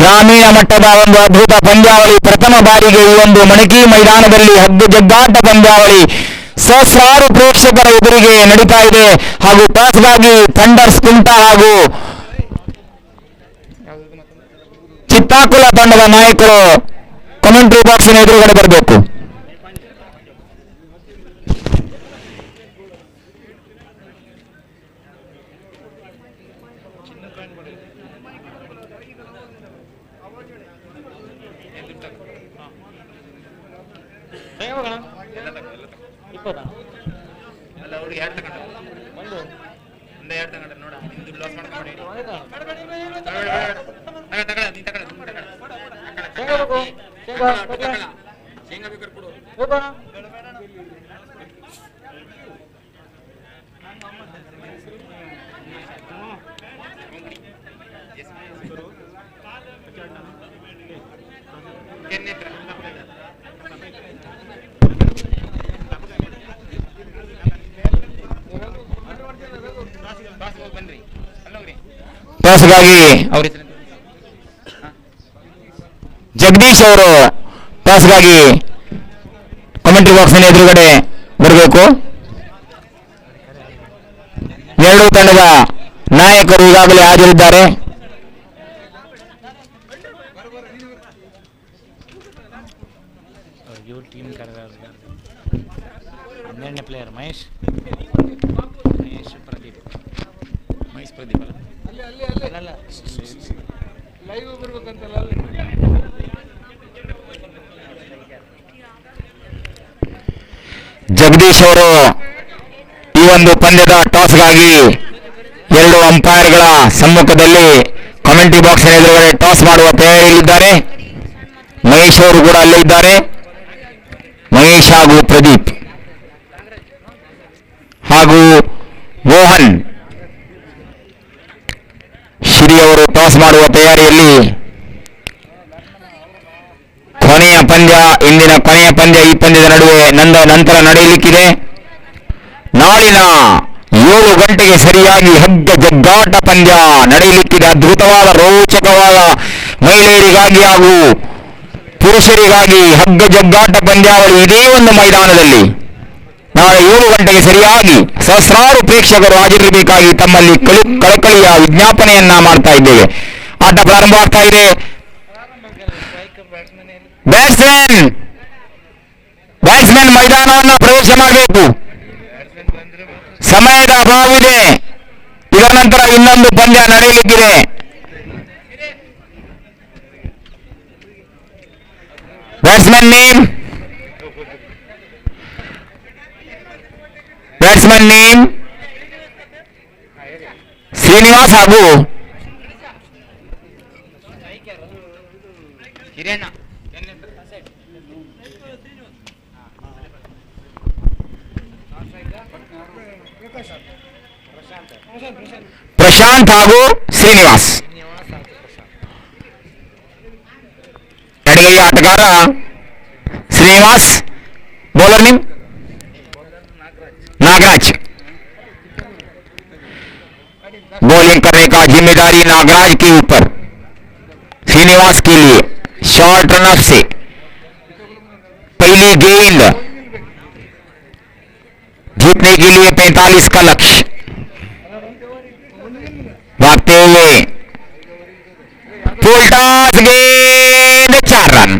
ಗ್ರಾಮೀಣ ಮಟ್ಟದ ಒಂದು ಅದ್ಭುತ ಪಂದ್ಯಾವಳಿ. ಪ್ರಥಮ ಬಾರಿಗೆ ಈ ಒಂದು ಮಣಕಿ ಮೈದಾನದಲ್ಲಿ ಹಗ್ಗ ಜಗ್ಗಾಟ ಪಂದ್ಯಾವಳಿ ಸಹಸ್ರಾರು ಪ್ರೇಕ್ಷಕರ ಎದುರಿಗೆ ನಡೀತಾ ಇದೆ. ಹಾಗೂ ಟಾಸ್ಗಾಗಿ ಥಂಡರ್ಸ್ ಕುಮಟಾ ಹಾಗೂ ಚಿತ್ತಾಕುಲ ತಂಡದ ನಾಯಕರು ಕಮೆಂಟ್ರಿ ಬಾಕ್ಸಿನ ಎದುರುಗಡೆ ಬರಬೇಕು. ಅಲ್ಲ ಅವ್ರಿಗೆ 2 ತಗೊಂಡ್ರೆ ಒಂದೇ 2 ತಗೊಂಡ್ರೆ ನೋಡ ನಿಂದು ಲಾಸ್ ಮಾಡ್ಕೊಂಡು ಶೇಂಗಾ ಬೇಕಾದ್ರೆ ಕೊಡು. ಟಾಸ್ಗಾಗಿ ಜಗದೀಶ್ ಅವರು ಟಾಸ್ಗಾಗಿ ಕಮೆಂಟ್ರಿ ಬಾಕ್ಸಿನ ಎದುರುಗಡೆ ಬರಬೇಕು. 2 ತಂಡದ ನಾಯಕರು ಈಗಾಗಲೇ ಹಾಜರಿದ್ದಾರೆ. ಪ್ಲೇಯರ್ ಮಹೇಶ್ ಪ್ರದೀಪ್ ಅಲ್ಲ ಲೈವ್ ಬರ್ಬೇಕಂತಲ್ಲ. ಜಗದೀಶ್ ಅವರು ಈ ಒಂದು ಪಂದ್ಯದ ಟಾಸ್ಗಾಗಿ 2 ಅಂಪೈರ್ಗಳ ಸಮ್ಮುಖದಲ್ಲಿ ಕಮೆಂಟ್ರಿ ಬಾಕ್ಸಿನ ಎದುರುಗಡೆ ಟಾಸ್ ಮಾಡುವ ತಯಾರಿಯಲ್ಲಿದ್ದಾರೆ. ಮಹೇಶ್ ಅವರು ಕೂಡ ಅಲ್ಲೇ ಇದ್ದಾರೆ. ಮಹೇಶ್ ಹಾಗೂ ಪ್ರದೀಪ್ ಹಾಗೂ ಮೋಹನ್ ಶ್ರೀ ಅವರು ಟಾಸ್ ಮಾಡುವ ತಯಾರಿಯಲ್ಲಿ. ಇಂದಿನ ಕೊನೆಯ ಪಂದ್ಯ ಈ ಪಂದ್ಯದ ನಡುವೆ ನಂತರ ನಡೆಯಲಿಕ್ಕಿದೆ. ನಾಳಿನ 7 ಗಂಟೆಗೆ ಸರಿಯಾಗಿ ಹಗ್ಗ ಜಗ್ಗಾಟ ಪಂದ್ಯ ನಡೆಯಲಿಕ್ಕಿದೆ. ಅದ್ಭುತವಾದ ರೋಚಕವಾದ ಮಹಿಳೆಯರಿಗಾಗಿ ಹಾಗೂ ಪುರುಷರಿಗಾಗಿ ಹಗ್ಗ ಜಗ್ಗಾಟ ಪಂದ್ಯಾವಳಿ ಇದೇ ಒಂದು ಮೈದಾನದಲ್ಲಿ ನಾಳೆ 7 ಗಂಟೆಗೆ ಸರಿಯಾಗಿ ಸಹಸ್ರಾರು ಪ್ರೇಕ್ಷಕರು ಹಾಜರಿರಬೇಕಾಗಿ ತಮ್ಮಲ್ಲಿ ಕಳಕಳಿಯ ವಿಜ್ಞಾಪನೆಯನ್ನ ಮಾಡ್ತಾ ಇದ್ದೇವೆ. ಆಟ ಪ್ರಾರಂಭವಾಗ್ತಾ ಇದೆ. ಬ್ಯಾಟ್ಸ್ಮನ್ ಮೈದಾನವನ್ನು ಪ್ರವೇಶ ಮಾಡಬೇಕು. ಸಮಯದ ಅಭಾವವಿದೆ. ಇದರ ನಂತರ ಇನ್ನೊಂದು ಪಂದ್ಯ ನಡೆಯಲಿಕ್ಕಿದೆ. ಬ್ಯಾಟ್ಸ್ಮನ್ ನೇಮ್ ಶ್ರೀನಿವಾಸ್ ಹಾಗೂ ಪ್ರಶಾಂತ್ ಹಾಗೂ ಶ್ರೀನಿವಾಸ್. ಎಡಗೈ ಆಟಗಾರ Srinivas, bowler name Nagraj. Bowling करने का जिम्मेदारी नागराज के ऊपर. श्रीनिवास के लिए शॉर्ट रन अप से पहली गेंद जीतने के लिए 45 का लक्ष्य. भागते हुए फुलटॉस गेंद 4 रन.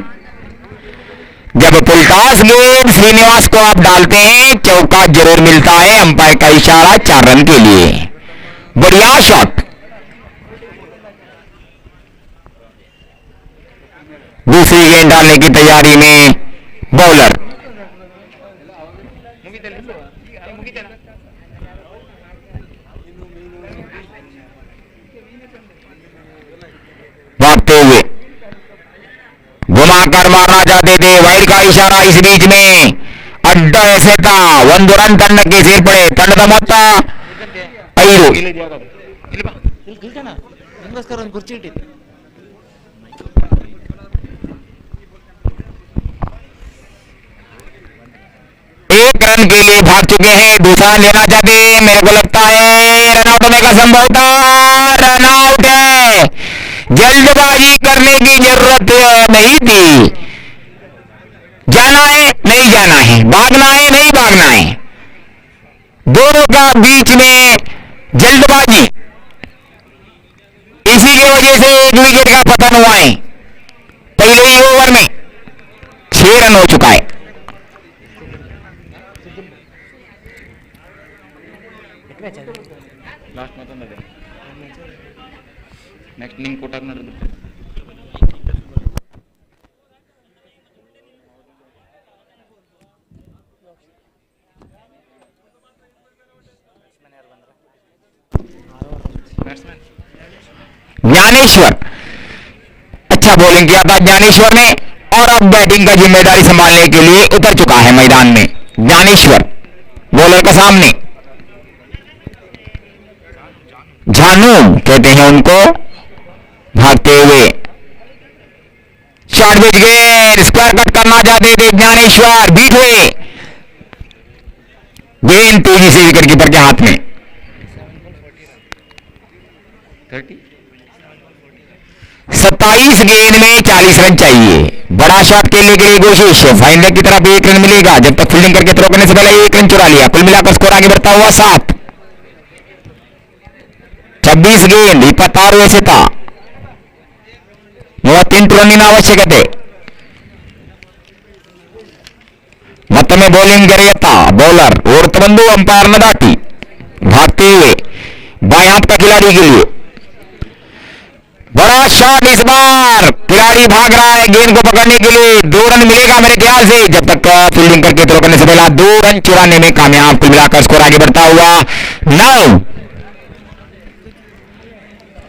जब फुलटॉस गेंद श्रीनिवास को आप डालते हैं चौका जरूर मिलता है. अंपायर का इशारा 4 रन के लिए. बढ़िया शॉट. दूसरी गेंद डालने की तैयारी में बॉलर. भागते हुए घुमाकर मारना चाहते थे. वाइड का इशारा. इस बीच में अड्डा ಎಸೆತ. 1 ರನ್ ತಂಡಕ್ಕೆ ಸೇರ್ಪಡೆ. ತಂಡದ ಮೊತ್ತ 5. एक रन के लिए भाग चुके हैं. दूसरा लेना चाहते हैं. मेरे को लगता है रन आउट होने का संभवता. रन आउट है. जल्दबाजी करने की जरूरत नहीं थी. जाना है नहीं जाना है, भागना है नहीं भागना है. दोनों का बीच में जल्दबाजी. इसी की वजह से 1 विकेट का पतन हुआ है. पहले ही ओवर में 6 रन हो चुका है. ನೆಕ್ಸ್ಟ್ ನಿಂಗೆ ಕೊಟ್ಟಾಗ ನೋಡಿದ್ರು ज्ञानेश्वर. अच्छा बॉलिंग किया था ज्ञानेश्वर ने और अब बैटिंग का जिम्मेदारी संभालने के लिए उतर चुका है मैदान में ज्ञानेश्वर. बॉलर का सामने जानू कहते हैं उनको. भागते हुए शॉट बीच गए. स्क्वायर कट करना चाहते थे ज्ञानेश्वर. बीट हुए. गेंद तेजी से विकेट कीपर के हाथ में. 27 गेंद में 40 रन चाहिए. बड़ा शॉट खेलने के लिए कोशिश. फाइन लेग की तरफ 1 रन मिलेगा. जब तक फील्डिंग करके थ्रो करने से पहले 1 रन चुरा लिया. कुल मिलाकर स्कोर आगे बढ़ता हुआ 7. 26 गेंद 26 ಎಸೆತ. 38 ರನ್ನಿನ ಅವಶ್ಯಕತೆ. ಮತ್ತೊಮ್ಮೆ ಬೌಲಿಂಗ್ ಗೆರೆಯತ್ತ बॉलर ಓಡುತ್ತ ಬಂದು अंपायर न दाटी. भागते हुए बाएं हाथ का खिलाड़ी के लिए बड़ा शॉट. इस बार खिलाड़ी भाग रहा है गेंद को पकड़ने के लिए. 2 रन मिलेगा मेरे ख्याल से. जब तक फील्डिंग करके थ्रो करने से पहले 2 रन चुराने में कामयाब. कुल मिलाकर स्कोर आगे बढ़ता हुआ 9.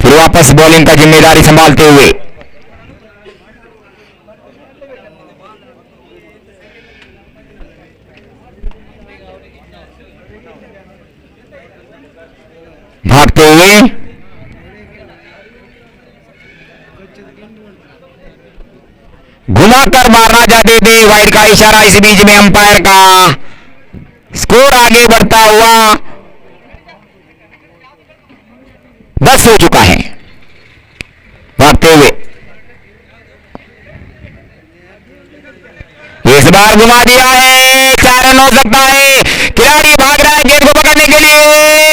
फिर वापस बॉलिंग का जिम्मेदारी संभालते हुए भागते हुए घुमाकर मारना चाहते थे. वाइड का इशारा. इस बीच में अंपायर का. स्कोर आगे बढ़ता हुआ 10 हो चुका है भागते हुए। इस बार घुमा दिया है, 4 रन हो सकता है। खिलाड़ी भाग रहा है गेंद को पकड़ने के लिए,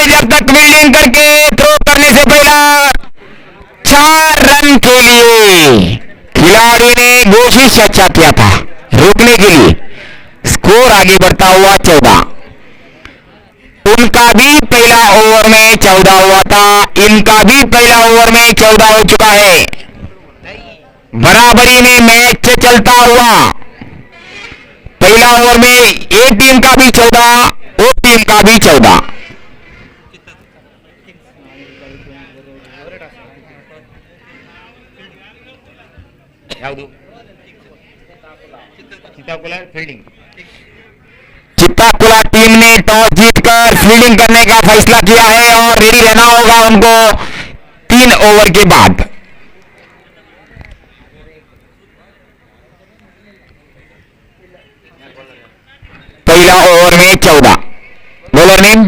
जब तक फील्डिंग करके थ्रो करने से पहला 4 रन के लिए खिलाड़ी ने कोशिश अच्छा किया था रोकने के लिए। स्कोर आगे बढ़ता हुआ 14। उनका भी पहला ओवर में 14 हुआ था, इनका भी पहला ओवर में 14 हो चुका है। बराबरी में मैच चलता हुआ पहला ओवर में एक टीम का भी 14 और टीम का भी 14। फील्डिंग चित्ताकुला टीम ने टॉस जीतकर फील्डिंग करने का फैसला किया है और रेडी रहना होगा उनको 3 ओवर के बाद। पहला ओवर में 14। Bowler name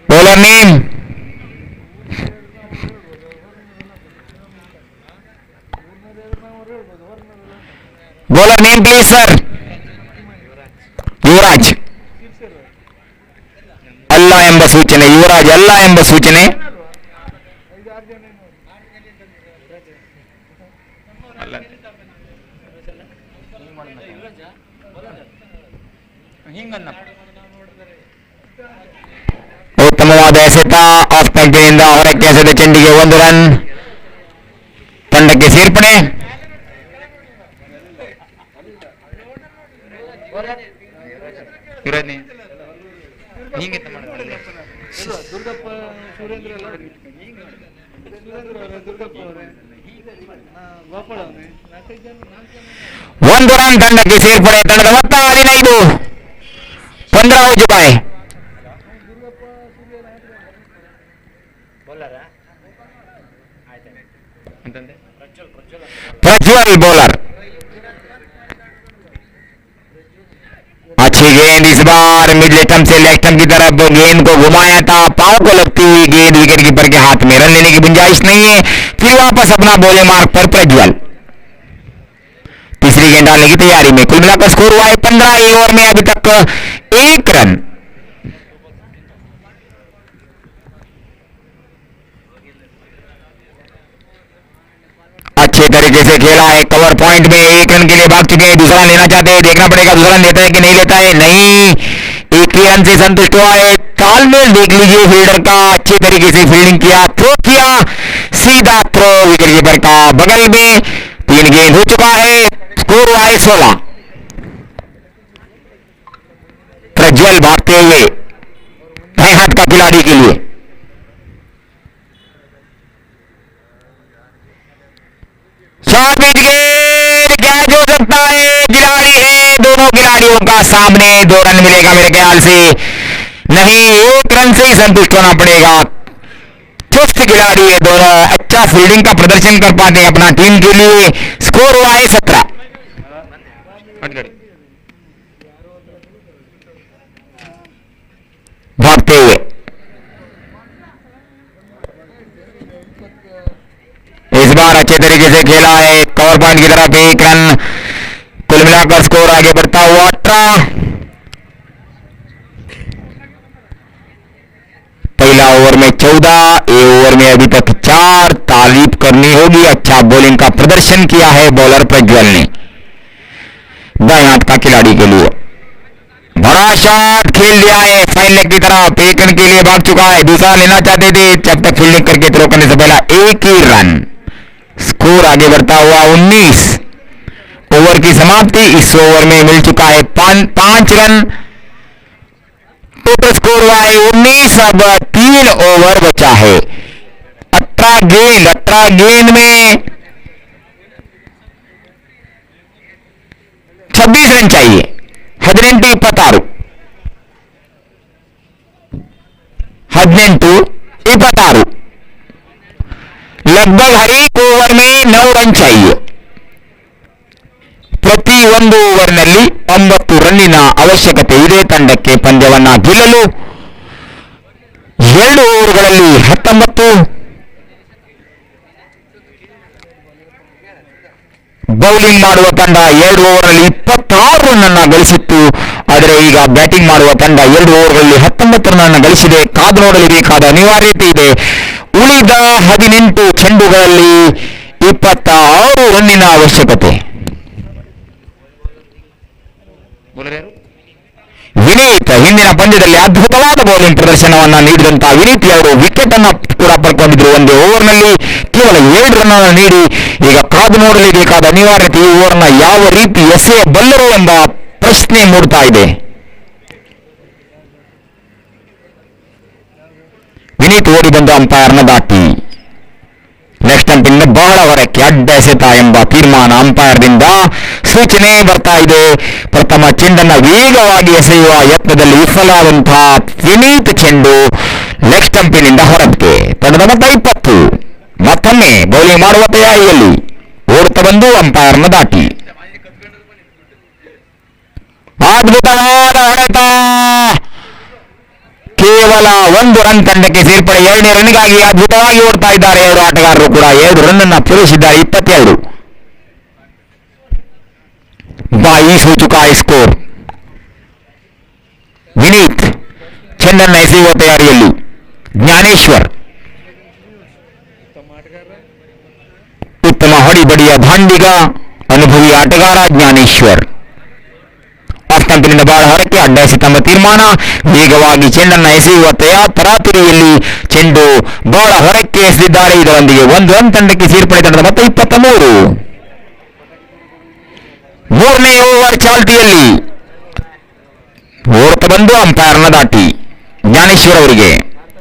bowler name bowler name please sir. Yuvraj ಅಲ್ಲ ಎಂಬ ಸೂಚನೆ, ಯುವರಾಜ್ ಅಲ್ಲ ಎಂಬ ಸೂಚನೆ। ಉತ್ತಮವಾದ ಎಸೆತ ಆಫ್ ಕಂಪನಿಯಿಂದ ಹೊರಕ್ಕೆ ಎಸೆದ ಚೆಂಡಿಗೆ 1 ರನ್, ತಂಡಕ್ಕೆ ಸೇರ್ಪಡೆ। ದುರ್ಗಪ್ಪ ಸುರೇಂದ್ರ ದುರ್ಗಪ್ಪ ಅವರೇ ಗೋಪಾಳ ಅವರೇ 1 ರನ್ ತಂಡಕ್ಕೆ ಸೇರ್ಪಡೆ। ತಂಡದ ಮೊತ್ತ 15, 15 हो चुका है। प्रज्वल बॉलर, अच्छी गेंद इस बार मिडिल स्टंप से लेग स्टंप की तरफ गेंद को घुमाया था, पांव को लगती हुई गेंद विकेट कीपर के हाथ में, रन लेने की गुंजाइश नहीं है। फिर वापस अपना बॉलिंग मार्क पर प्रज्वल तीसरी गेंद डालने की तैयारी में। कुल मिलाकर स्कोर हुआ है 15 ओवर में अभी तक 1 रन। अच्छे तरीके से खेला है, कवर पॉइंट में 1 रन के लिए भाग चुके हैं। दूसरा लेना चाहते हैं, देखना पड़ेगा दूसरा रन लेता है कि नहीं लेता है। नहीं, 1 ही रन से संतुष्ट हुआ है। तालमेल देख लीजिए फील्डर का, अच्छे तरीके से फील्डिंग किया, थ्रो किया, सीधा थ्रो विकेट कीपर का बगल में। 3 गेंद हो चुका है, स्कोर हुआ है 16। प्रज्वल भागते हुए दाएं हाथ का खिलाड़ी के लिए शॉट बीच गेंद, कैच हो सकता है। खिलाड़ी है, दोनों खिलाड़ियों का सामने 2 रन मिलेगा मेरे ख्याल से। नहीं, 1 रन से ही संतुष्ट होना पड़ेगा। चुस्त खिलाड़ी है दोनों, अच्छा फील्डिंग का प्रदर्शन कर पाते हैं अपना टीम के लिए। स्कोर हुआ है 17। भागते हुए इस बार अच्छे तरीके से खेला है, कवर पॉइंट की तरफ 1 रन। कुल मिलाकर स्कोर आगे बढ़ता हुआ 18। पहला ओवर में 14, ए ओवर में अभी तक 4। तारीफ करनी होगी, अच्छा बॉलिंग का प्रदर्शन किया है बॉलर प्रज्वल ने दाएं हाथ का खिलाड़ी के लिए। बड़ा शॉट खेल दिया है फाइन लेग की तरफ, 1 रन के लिए भाग चुका है। दूसरा लेना चाहते थे, जब तक फील्डिंग करके थ्रो करने से पहला 1 ही रन। स्कोर आगे बढ़ता हुआ 19। ओवर की समाप्ति इस ओवर में मिल चुका है 5 रन। टोटल स्कोर हुआ है 19। अब 3 ओवर बचा है। 18 गेंद में 26 रन चाहिए। 18 26 लगभग हर एक ओवर ओवर में 9 रन चाहिए. ಪ್ರತಿ ಒಂದು ಓವರ್ನಲ್ಲಿ 9 ರನ್ನಿನ ಅವಶ್ಯಕತೆ ಇದೆ ತಂಡಕ್ಕೆ ಪಂದ್ಯವನ್ನ ಗೆಲ್ಲಲು. 2 ಓವರ್ಗಳಲ್ಲಿ 19, ಬೌಲಿಂಗ್ ಮಾಡುವ ತಂಡ 2 ಓವರ್ನಲ್ಲಿ 26 ರನ್ ಅನ್ನು ಗಳಿಸಿತ್ತು. ಆದರೆ ಈಗ ಬ್ಯಾಟಿಂಗ್ ಮಾಡುವ ತಂಡ 2 ಓವರ್ಗಳಲ್ಲಿ 19 ರನ್ ಅನ್ನು ಗಳಿಸಿದೆ. ಕಾದು ನೋಡಲೇಬೇಕಾದ ಅನಿವಾರ್ಯತೆ ಇದೆ. ಉಳಿದ 18 ಚೆಂಡುಗಳಲ್ಲಿ 26 ರನ್ನಿನ ಅವಶ್ಯಕತೆ. ವಿನೀತ್ ಹಿಂದಿನ ಪಂದ್ಯದಲ್ಲಿ ಅದ್ಭುತವಾದ ಬೌಲಿಂಗ್ ಪ್ರದರ್ಶನವನ್ನ ನೀಡಿದಂತಹ ವಿನೀತ್ ಅವರು ವಿಕೆಟ್ ಅನ್ನು ಕೂಡ ಪಡ್ಕೊಂಡಿದ್ರು. ಒಂದೇ ಓವರ್ನಲ್ಲಿ ಕೇವಲ 7 ರನ್ ಅನ್ನು ನೀಡಿ ಈಗ ಕಾದು ನೋಡಲೇಬೇಕಾದ ಅನಿವಾರ್ಯತೆ. ಈ ಓವರ್ನ ಯಾವ ರೀತಿ ಎಸೆಯಬಲ್ಲರು ಎಂಬ ಪ್ರಶ್ನೆ ಮೂಡ್ತಾ ಇದೆ. ವಿನೀತ್ ಓಡಿ ಬಂದು ಅಂಪೈರ್ನ ದಾಟಿ ನೆಕ್ಸ್ಟ್ ಸ್ಟಂಪಿಂದ ಬಹಳ ಹೊರಕ್ಕೆ ಅಡ್ಡ ಎಸೆತ ಎಂಬ ತೀರ್ಮಾನ ಅಂಪೈರ್ನಿಂದ ಸೂಚನೆ ಬರ್ತಾ ಇದೆ. ಪ್ರಥಮ ಚೆಂಡನ್ನು ವೇಗವಾಗಿ ಎಸೆಯುವ ಯತ್ನದಲ್ಲಿ ವಿಫಲವಾದಂತಹ ವಿನೀತ್ ಚೆಂಡು ಲೆಗ್ ಸ್ಟಂಪಿನಿಂದ ಹೊರಕ್ಕೆ. ತಂಡದ ಮೊತ್ತ 20. ಮತ್ತೊಮ್ಮೆ ಬೌಲಿಂಗ್ ಮಾಡುವ ತಯಾರಿಯಲ್ಲಿ ಓಡುತ್ತಾ ಬಂದು ಅಂಪೈರ್ನ ದಾಟಿ ಅದ್ಭುತವಾದ ಹೊಡೆತ. ಕೇವಲ 1 ರನ್ ತಂಡಕ್ಕೆ ಸೇರ್ಪಡೆ. 2ನೇ ರನ್ಗಾಗಿ ಅದ್ಭುತವಾಗಿ ಓಡ್ತಾ ಇದ್ದಾರೆ 2 ಆಟಗಾರರು ಕೂಡ. 2 ರನ್ ಅನ್ನು ಪೂರೈಸಿದ್ದಾರೆ. 22 ಬಾಯಿ ಸೂಚಕ ಸ್ಕೋರ್. ವಿನೀತ್ ಚೆಂಡನ್ನು ಎಸೆಯುವ ತಯಾರಿಯಲ್ಲಿ. ಜ್ಞಾನೇಶ್ವರ್ ಉತ್ತಮ ಹೊಡಿಬಡಿಯ ದಾಂಡಿಗ, ಅನುಭವಿ ಆಟಗಾರ ಜ್ಞಾನೇಶ್ವರ್. ಆಫ್ ಸ್ಟಂಪಿನಿಂದ ಬಹಳ ಹೊರಕ್ಕೆ ಅಡ್ಡ ಎಸೆತ ತೀರ್ಮಾನ. ವೇಗವಾಗಿ ಚೆಂಡನ್ನು ಎಸೆಯುವ ತರಾತುರಿಯಲ್ಲಿ ಚೆಂಡು ಬಹಳ ಹೊರಕ್ಕೆ ಎಸೆದಿದ್ದಾರೆ. ಇದರೊಂದಿಗೆ 1 ರನ್ ತಂಡಕ್ಕೆ ಸೇರ್ಪಡೆ. ತಂಡದ ಮೊತ್ತ 23. 3ನೇ ಓವರ್ ಚಾಲ್ತಿಯಲ್ಲಿ ಓಡುತ್ತಾ ಬಂದು ಅಂಪೈರ್ನ ದಾಟಿ ಜ್ಞಾನೇಶ್ವರ್ ಅವರಿಗೆ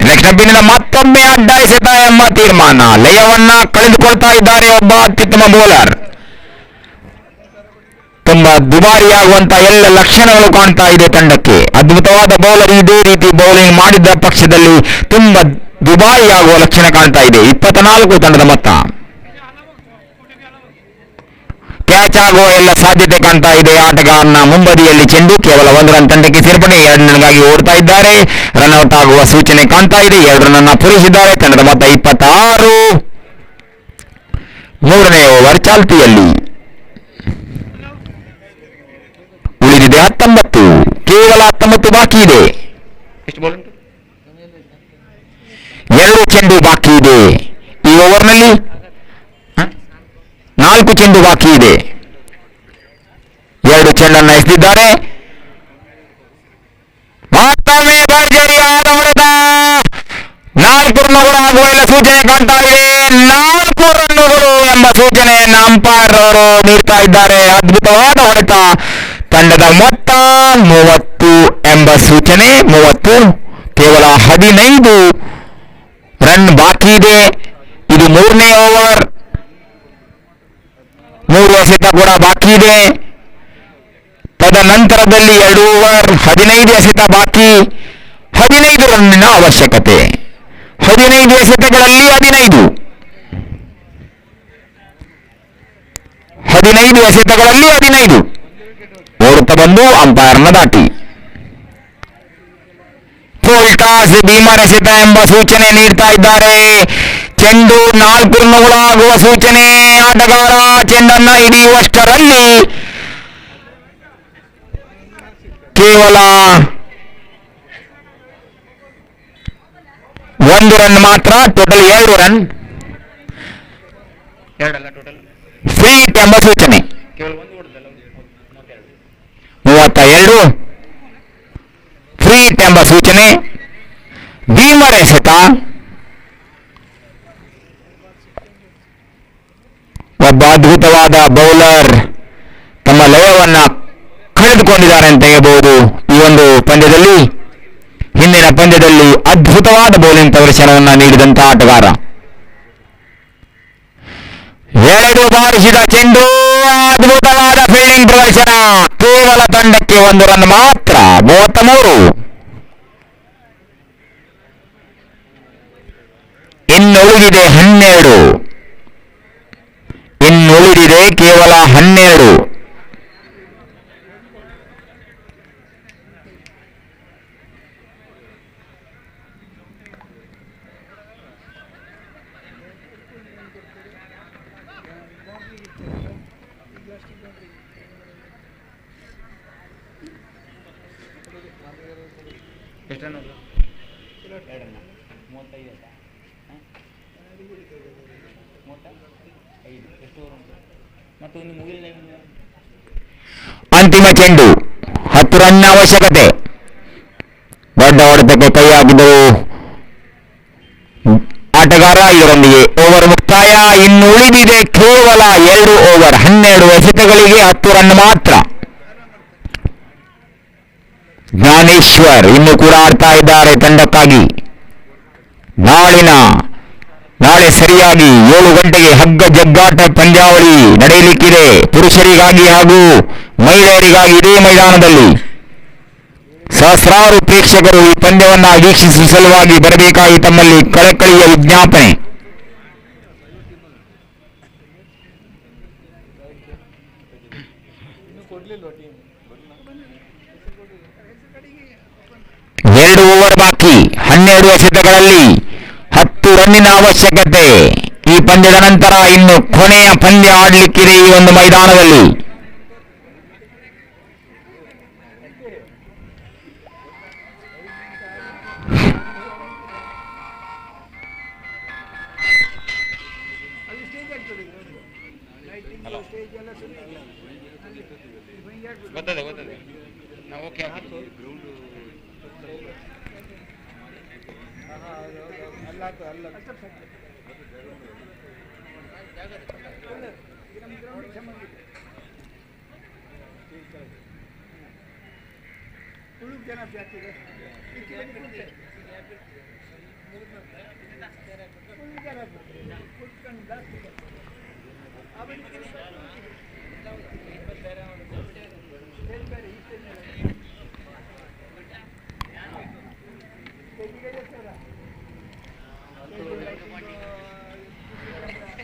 ಲೆಗ್ ಸ್ಟಂಪಿನಿಂದ ಮತ್ತೊಮ್ಮೆ ಅಡ್ಡ ಎಸೆತ ಎಂಬ ತೀರ್ಮಾನ. ಲಯವನ್ನ ಕಳೆದುಕೊಳ್ತಾ ಇದ್ದಾರೆ ಒಬ್ಬ ಅತ್ಯುತ್ತಮ ಬೌಲರ್. ತುಂಬಾ ದುಬಾರಿಯಾಗುವಂತಹ ಎಲ್ಲ ಲಕ್ಷಣಗಳು ಕಾಣ್ತಾ ಇದೆ ತಂಡಕ್ಕೆ. ಅದ್ಭುತವಾದ ಬೌಲರ್ ಇದೇ ರೀತಿ ಬೌಲಿಂಗ್ ಮಾಡಿದ ಪಕ್ಷದಲ್ಲಿ ತುಂಬಾ ದುಬಾರಿಯಾಗುವ ಲಕ್ಷಣ ಕಾಣ್ತಾ ಇದೆ. 24 ತಂಡದ ಮೊತ್ತ. ಕ್ಯಾಚ್ ಆಗುವ ಎಲ್ಲ ಸಾಧ್ಯತೆ ಕಾಣ್ತಾ ಇದೆ. ಆಟಗಾರನ ಮುಂಬದಿಯಲ್ಲಿ ಚೆಂಡು. ಕೇವಲ 1 ರನ್ ತಂಡಕ್ಕೆ ಸೇರ್ಪಡೆ. 2 ರನ್ಗಾಗಿ ಓಡ್ತಾ ಇದ್ದಾರೆ. ರನ್ಔಟ್ ಆಗುವ ಸೂಚನೆ ಕಾಣ್ತಾ ಇದೆ. 2 ರನ್ ಅನ್ನು ಪೂರೈಸಿದ್ದಾರೆ. ತಂಡದ ಮೊತ್ತ 26. 3ನೇ ಓವರ್ ಚಾಲ್ತಿಯಲ್ಲಿ ಉಳಿದಿದೆ 19. ಕೇವಲ 19 ಬಾಕಿ ಇದೆ. 2 ಚೆಂಡು ಬಾಕಿ ಇದೆ. ಈ ಓವರ್ನಲ್ಲಿ 4 ಚೆಂಡು ಬಾಕಿ ಇದೆ. 2 ಚೆಂಡನ್ನು ಎಸೆದಿದ್ದಾರೆ. ಮತ್ತೊಮ್ಮೆ ಭರ್ಜರಿಯಾದ ಹೊಡೆತ. 4 ರನ್ನುಗಳು ಆಗುವ ಎಲ್ಲ ಸೂಚನೆ ಕಾಣ್ತಾ ಇದೆ. 4 ರನ್ನುಗಳು ಎಂಬ ಸೂಚನೆಯನ್ನು ಅಂಪೈರ್ ಅವರು ನೀಡ್ತಾ ಇದ್ದಾರೆ. ಅದ್ಭುತವಾದ ಹೊಡೆತ. ತಂಡದ ಮೊತ್ತ 30 ಎಂಬ ಸೂಚನೆ. 30. ಕೇವಲ 15 ರನ್ ಬಾಕಿ ಇದೆ. ಇದು 3ನೇ ಓವರ್. 3 ಎಸೆತ ಕೂಡ ಬಾಕಿ ಇದೆ. ತದನಂತರದಲ್ಲಿ 2 ಓವರ್ 15 ಎಸೆತ ಬಾಕಿ. 15 ರನ್ನಿನ ಅವಶ್ಯಕತೆ. 15 ಎಸೆತಗಳಲ್ಲಿ 15 ಎಸೆತಗಳಲ್ಲಿ 15 ಓಡುತ್ತಾ ಬಂದು ಅಂಪೈರ್ನ ದಾಟಿ ಫುಲ್ ಟಾಸ್ ಭೀಮರ್ ಎಸೆತ ಎಂಬ ಸೂಚನೆ ನೀಡ್ತಾ ಇದ್ದಾರೆ. ಚೆಂಡು 4 ರನ್ನುಗಳಾಗುವ ಸೂಚನೆ. ಆಟಗಾರ ಚೆಂಡನ್ನ ಹಿಡಿಯುವಷ್ಟರಲ್ಲಿ ಕೇವಲ 1 ರನ್ ಮಾತ್ರ. Total 2 run. ಫೀಟ್ ಎಂಬ ಸೂಚನೆ. 32 ಫ್ರೀಟ್ ಎಂಬ ಸೂಚನೆ. ಭೀಮರ್ ಎಸೆತ. ಒಬ್ಬ ಅದ್ಭುತವಾದ ಬೌಲರ್ ತಮ್ಮ ಲಯವನ್ನ ಕಳೆದುಕೊಂಡಿದ್ದಾರೆ ಅಂತ ಹೇಳಬಹುದು ಈ ಒಂದು ಪಂದ್ಯದಲ್ಲಿ. ಹಿಂದಿನ ಪಂದ್ಯದಲ್ಲಿ ಅದ್ಭುತವಾದ ಬೌಲಿಂಗ್ ಪ್ರದರ್ಶನವನ್ನು ನೀಡಿದಂತಹ ಆಟಗಾರ. ಎಳೆದು ಬಾರಿಸಿದ ಚೆಂಡು. ಅದ್ಭುತವಾದ ಫೀಲ್ಡಿಂಗ್ ಪ್ರದರ್ಶನ. ಕೇವಲ ತಂಡಕ್ಕೆ 1 ರನ್ ಮಾತ್ರ. 33. ಇನ್ನು ಉಳಿದಿದೆ 12. ಇನ್ನುಳಿದಿದೆ ಕೇವಲ 12. ಎಷ್ಟು ರನ್ 2 ರನ್ 35 ಆಯ್ತಾ 35 ಎಷ್ಟು ಓವರ್ ಉಂಟು ಮತ್ತು ಇನ್ನು ಮುಗಿಲಿಲ್ಲ ಅಂತಿಮ ಚೆಂಡು 10 ರನ್ ಅವಶ್ಯಕತೆ. ದೊಡ್ಡ ಹೊಡೆತಕ್ಕೆ ಕೈ ಹಾಕಿದರು ಆಟಗಾರ. ಇದರೊಂದಿಗೆ ಓವರ್ ಮುಕ್ತಾಯ. ಇನ್ನು ಉಳಿದಿದೆ ಕೇವಲ 2 ಓವರ್ 12 ಎಸೆತಗಳಿಗೆ 10 ರನ್ ಮಾತ್ರ. ಜ್ಞಾನೇಶ್ವರ್ ಇನ್ನು ಕೂಡ ಆಡ್ತಾ ಇದ್ದಾರೆ ತಂಡಕ್ಕಾಗಿ. ನಾಳೆ ಸರಿಯಾಗಿ 7 ಗಂಟೆಗೆ ಹಗ್ಗ ಜಗ್ಗಾಟ ಪಂದ್ಯಾವಳಿ ನಡೆಯಲಿಕ್ಕಿದೆ ಪುರುಷರಿಗಾಗಿ ಹಾಗೂ ಮಹಿಳೆಯರಿಗಾಗಿ. ಇದೇ ಮೈದಾನದಲ್ಲಿ ಸಹಸ್ರಾರು ಪ್ರೇಕ್ಷಕರು ಈ ಪಂದ್ಯವನ್ನು ವೀಕ್ಷಿಸುವ ಸಲುವಾಗಿ ಬರಬೇಕಾಗಿ ತಮ್ಮಲ್ಲಿ ಕಳಕಳಿಯ ವಿಜ್ಞಾಪನೆ. ಎರಡು ಓವರ್ ಬಾಕಿ, 12 ಎಸೆತಗಳಲ್ಲಿ 10 ರನ್ನಿನ ಅವಶ್ಯಕತೆ. ಈ ಪಂದ್ಯದ ನಂತರ ಇನ್ನು ಕೊನೆಯ ಪಂದ್ಯ ಆಡಲಿಕ್ಕಿದೆ ಈ ಒಂದು ಮೈದಾನದಲ್ಲಿ. ಗೊತ್ತದೆ ಓಕೆ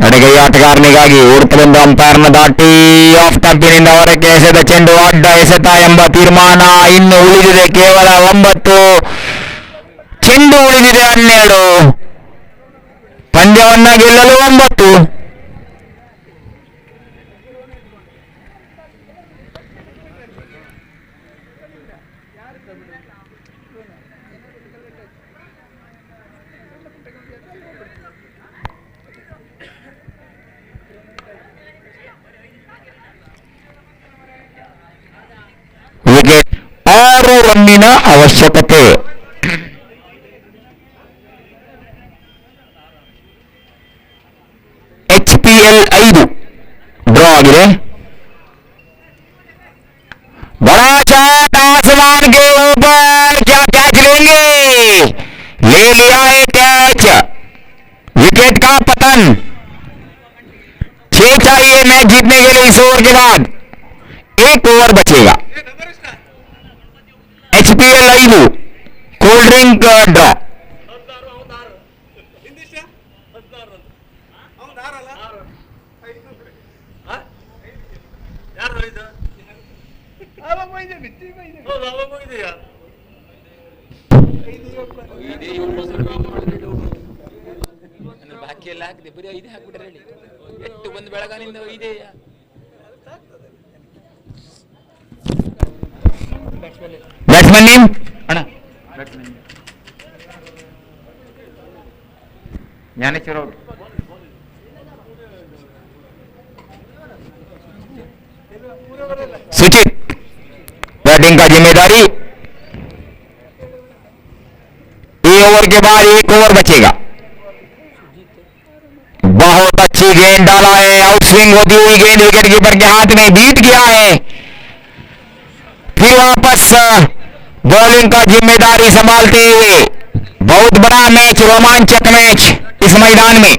ಎಡಗೈ ಆಟಗಾರನಿಗಾಗಿ ಓಡುತ್ತ ಬಂದು ಅಂಪೈರ್ನ ದಾಟಿ ಆಫ್ ಟಂಪಿನಿಂದ ಹೊರಕ್ಕೆ ಎಸೆದ ಚೆಂಡು ಅಡ್ಡ ಎಸೆತ ಎಂಬ ತೀರ್ಮಾನ. ಇನ್ನು ಉಳಿದಿದೆ ಕೇವಲ 9. ಚೆಂಡು ಉಳಿದಿದೆ 12. ಪಂದ್ಯವನ್ನ ಗೆಲ್ಲಲು 9. ವಿಕೆಟ್ 6 ರನ್ನಿನ ಅವಶ್ಯಕತೆ. HPL 5 ಡ್ರಾ ಆಗಿದೆ. बड़ा शॉट आसमान के ऊपर, क्या कैच लेंगे? ले लिया है कैच. विकेट का पतन. 6 चाहिए मैच जीतने के लिए इस ओवर के बाद. 1 ओवर बचेगा. HPL 5 cold drink draw. ಬಾಕಿ ಎಲ್ಲ ಹಾಕಿದೆ, ಬರೀ 5 ಹಾಕ್ಬಿಟ್ರೆ ರೆಡಿ. ಎಷ್ಟು ಬಂದು ಬೆಳಗಾನಿಂದ ಇದೆಯಾ ಬ್ಯಾಟ್ಸ್ಮನ್ ನೇಮ್ ಅಣ್ಣ? ಜ್ಞಾನೇಶ್ವರ ಅವರು. सुचित बैटिंग का जिम्मेदारी. ये ओवर के बाद 1 ओवर बचेगा. बहुत अच्छी गेंद डाला है. आउट स्विंग होती हुई गेंद विकेट कीपर के हाथ में बीत गया है. फिर वापस बॉलिंग का जिम्मेदारी संभालते हुए बहुत बड़ा मैच, रोमांचक मैच इस मैदान में.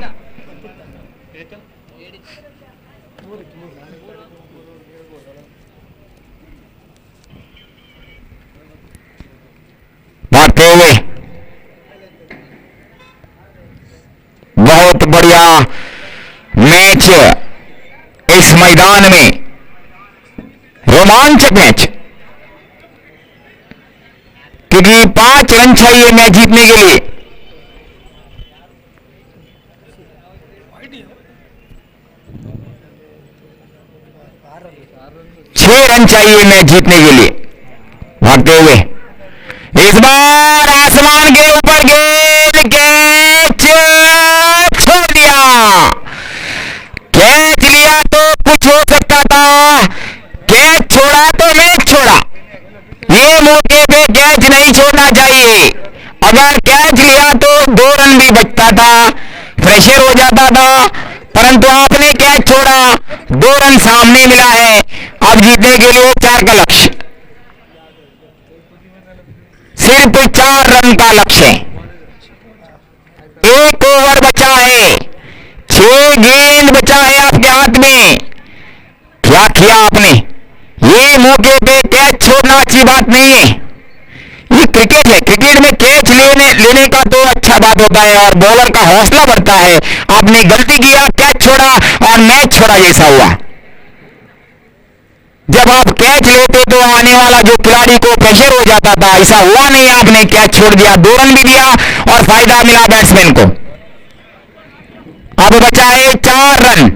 भागते हुए बहुत बढ़िया मैच मैदान में रोमांचक मैच, क्योंकि 5 रन चाहिए मैच जीतने के लिए। 6 रन चाहिए मैच जीतने के लिए। भागते हुए इस बार आसमान के ऊपर गेंद, कैच छोड़ दिया। कैच लिया तो कुछ हो सकता था, कैच छोड़ा तो मैच छोड़ा। ये मौके पे कैच नहीं छोड़ना चाहिए। अगर कैच लिया तो 2 रन भी बचता था, प्रेशर हो जाता था, परंतु आपने कैच छोड़ा, 2 रन सामने मिला है। अब जीतने के लिए 4 का लक्ष्य, सिर्फ 4 रन का लक्ष्य है। 1 ओवर बचा है, 6 गेंद बचा है आपके हाथ में। क्या किया आपने? ये मौके पे कैच छोड़ना अच्छी बात नहीं है। ये क्रिकेट है, क्रिकेट में कैच लेने का तो अच्छा बात होता है और बॉलर का हौसला बढ़ता है। आपने गलती किया, कैच छोड़ा और मैच छोड़ा जैसा हुआ। जब आप कैच लेते तो आने वाला जो खिलाड़ी को प्रेशर हो जाता था, ऐसा हुआ नहीं। आपने कैच छोड़ दिया, 2 रन भी दिया और फायदा मिला बैट्समैन को। अब बचा है 4 रन।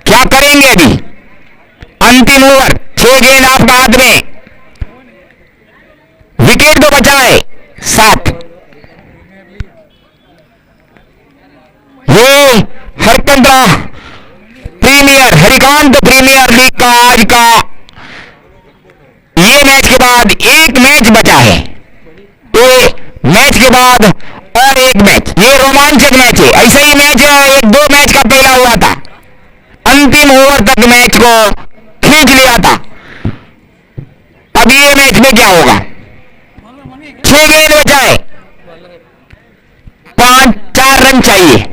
क्या करेंगे अभी? अंतिम ओवर, 6 गेंद आपका हाथ में, विकेट तो बचा है 7। ये हरिकांत प्रीमियर लीग का आज का ये मैच के बाद एक मैच बचा है। ये मैच के बाद और एक मैच, ये रोमांचक मैच है। ऐसा ही मैच 1-2 मैच का पहला हुआ था, अंतिम ओवर तक मैच को खींच लिया था। अब ये मैच में क्या होगा? 6 गेंद बचा है, 4 रन चाहिए,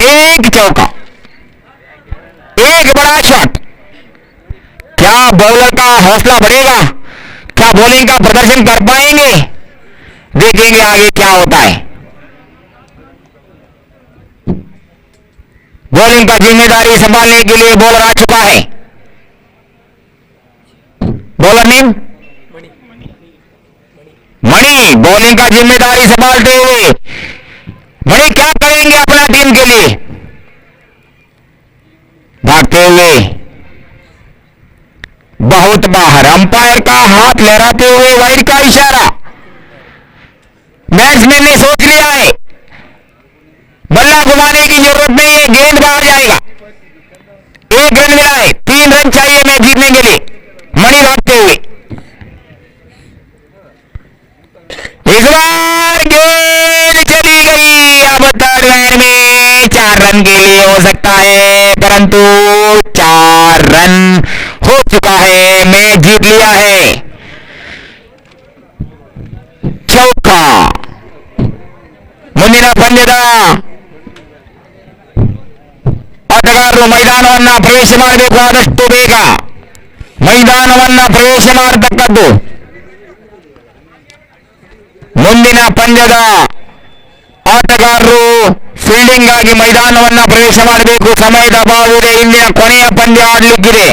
1 चौका, 1 बड़ा शॉट। क्या बॉलर का हौसला बढ़ेगा? क्या बॉलिंग का प्रदर्शन कर पाएंगे? देखेंगे आगे क्या होता है। बॉलिंग का जिम्मेदारी संभालने के लिए बॉलर आ चुका है। बॉलर नेम मणि, बॉलिंग का जिम्मेदारी संभालते हुए मणि क्या करेंगे अपना टीम के लिए? भागते हुए बहुत बाहर, अंपायर का हाथ लहराते हुए वाइड का इशारा। बैट्समैन ने सोच लिया है, बल्ला घुमाने की जरूरत नहीं है, गेंद बाहर जाएगा। 1 रन मिला है, 3 रन चाहिए मैच जीतने के लिए। मणि भागते हुए इस बार गेंद चली गई। अब 3rd मैन में 4 रन के लिए हो सकता है, परंतु 4 रन हो चुका है, मैच जीत लिया है। चौका ಮುಂದಿನ ಪಂದ್ಯದ ಆಟಗಾರರು ಮೈದಾನವನ್ನ ಪ್ರವೇಶ ಮಾಡಬೇಕು, ಆದಷ್ಟು ಬೇಗ ಮೈದಾನವನ್ನ ಪ್ರವೇಶ ಮಾಡತಕ್ಕದ್ದು। ಮುಂದಿನ ಪಂದ್ಯದ ಆಟಗಾರರು ಫೀಲ್ಡಿಂಗ್ ಆಗಿ ಮೈದಾನವನ್ನ ಪ್ರವೇಶ ಮಾಡಬೇಕು, ಸಮಯದ ಅಭಾವವಿದೆ, ಇಂದಿನ ಕೊನೆಯ ಪಂದ್ಯ ಆಡಲಿಕ್ಕಿದೆ।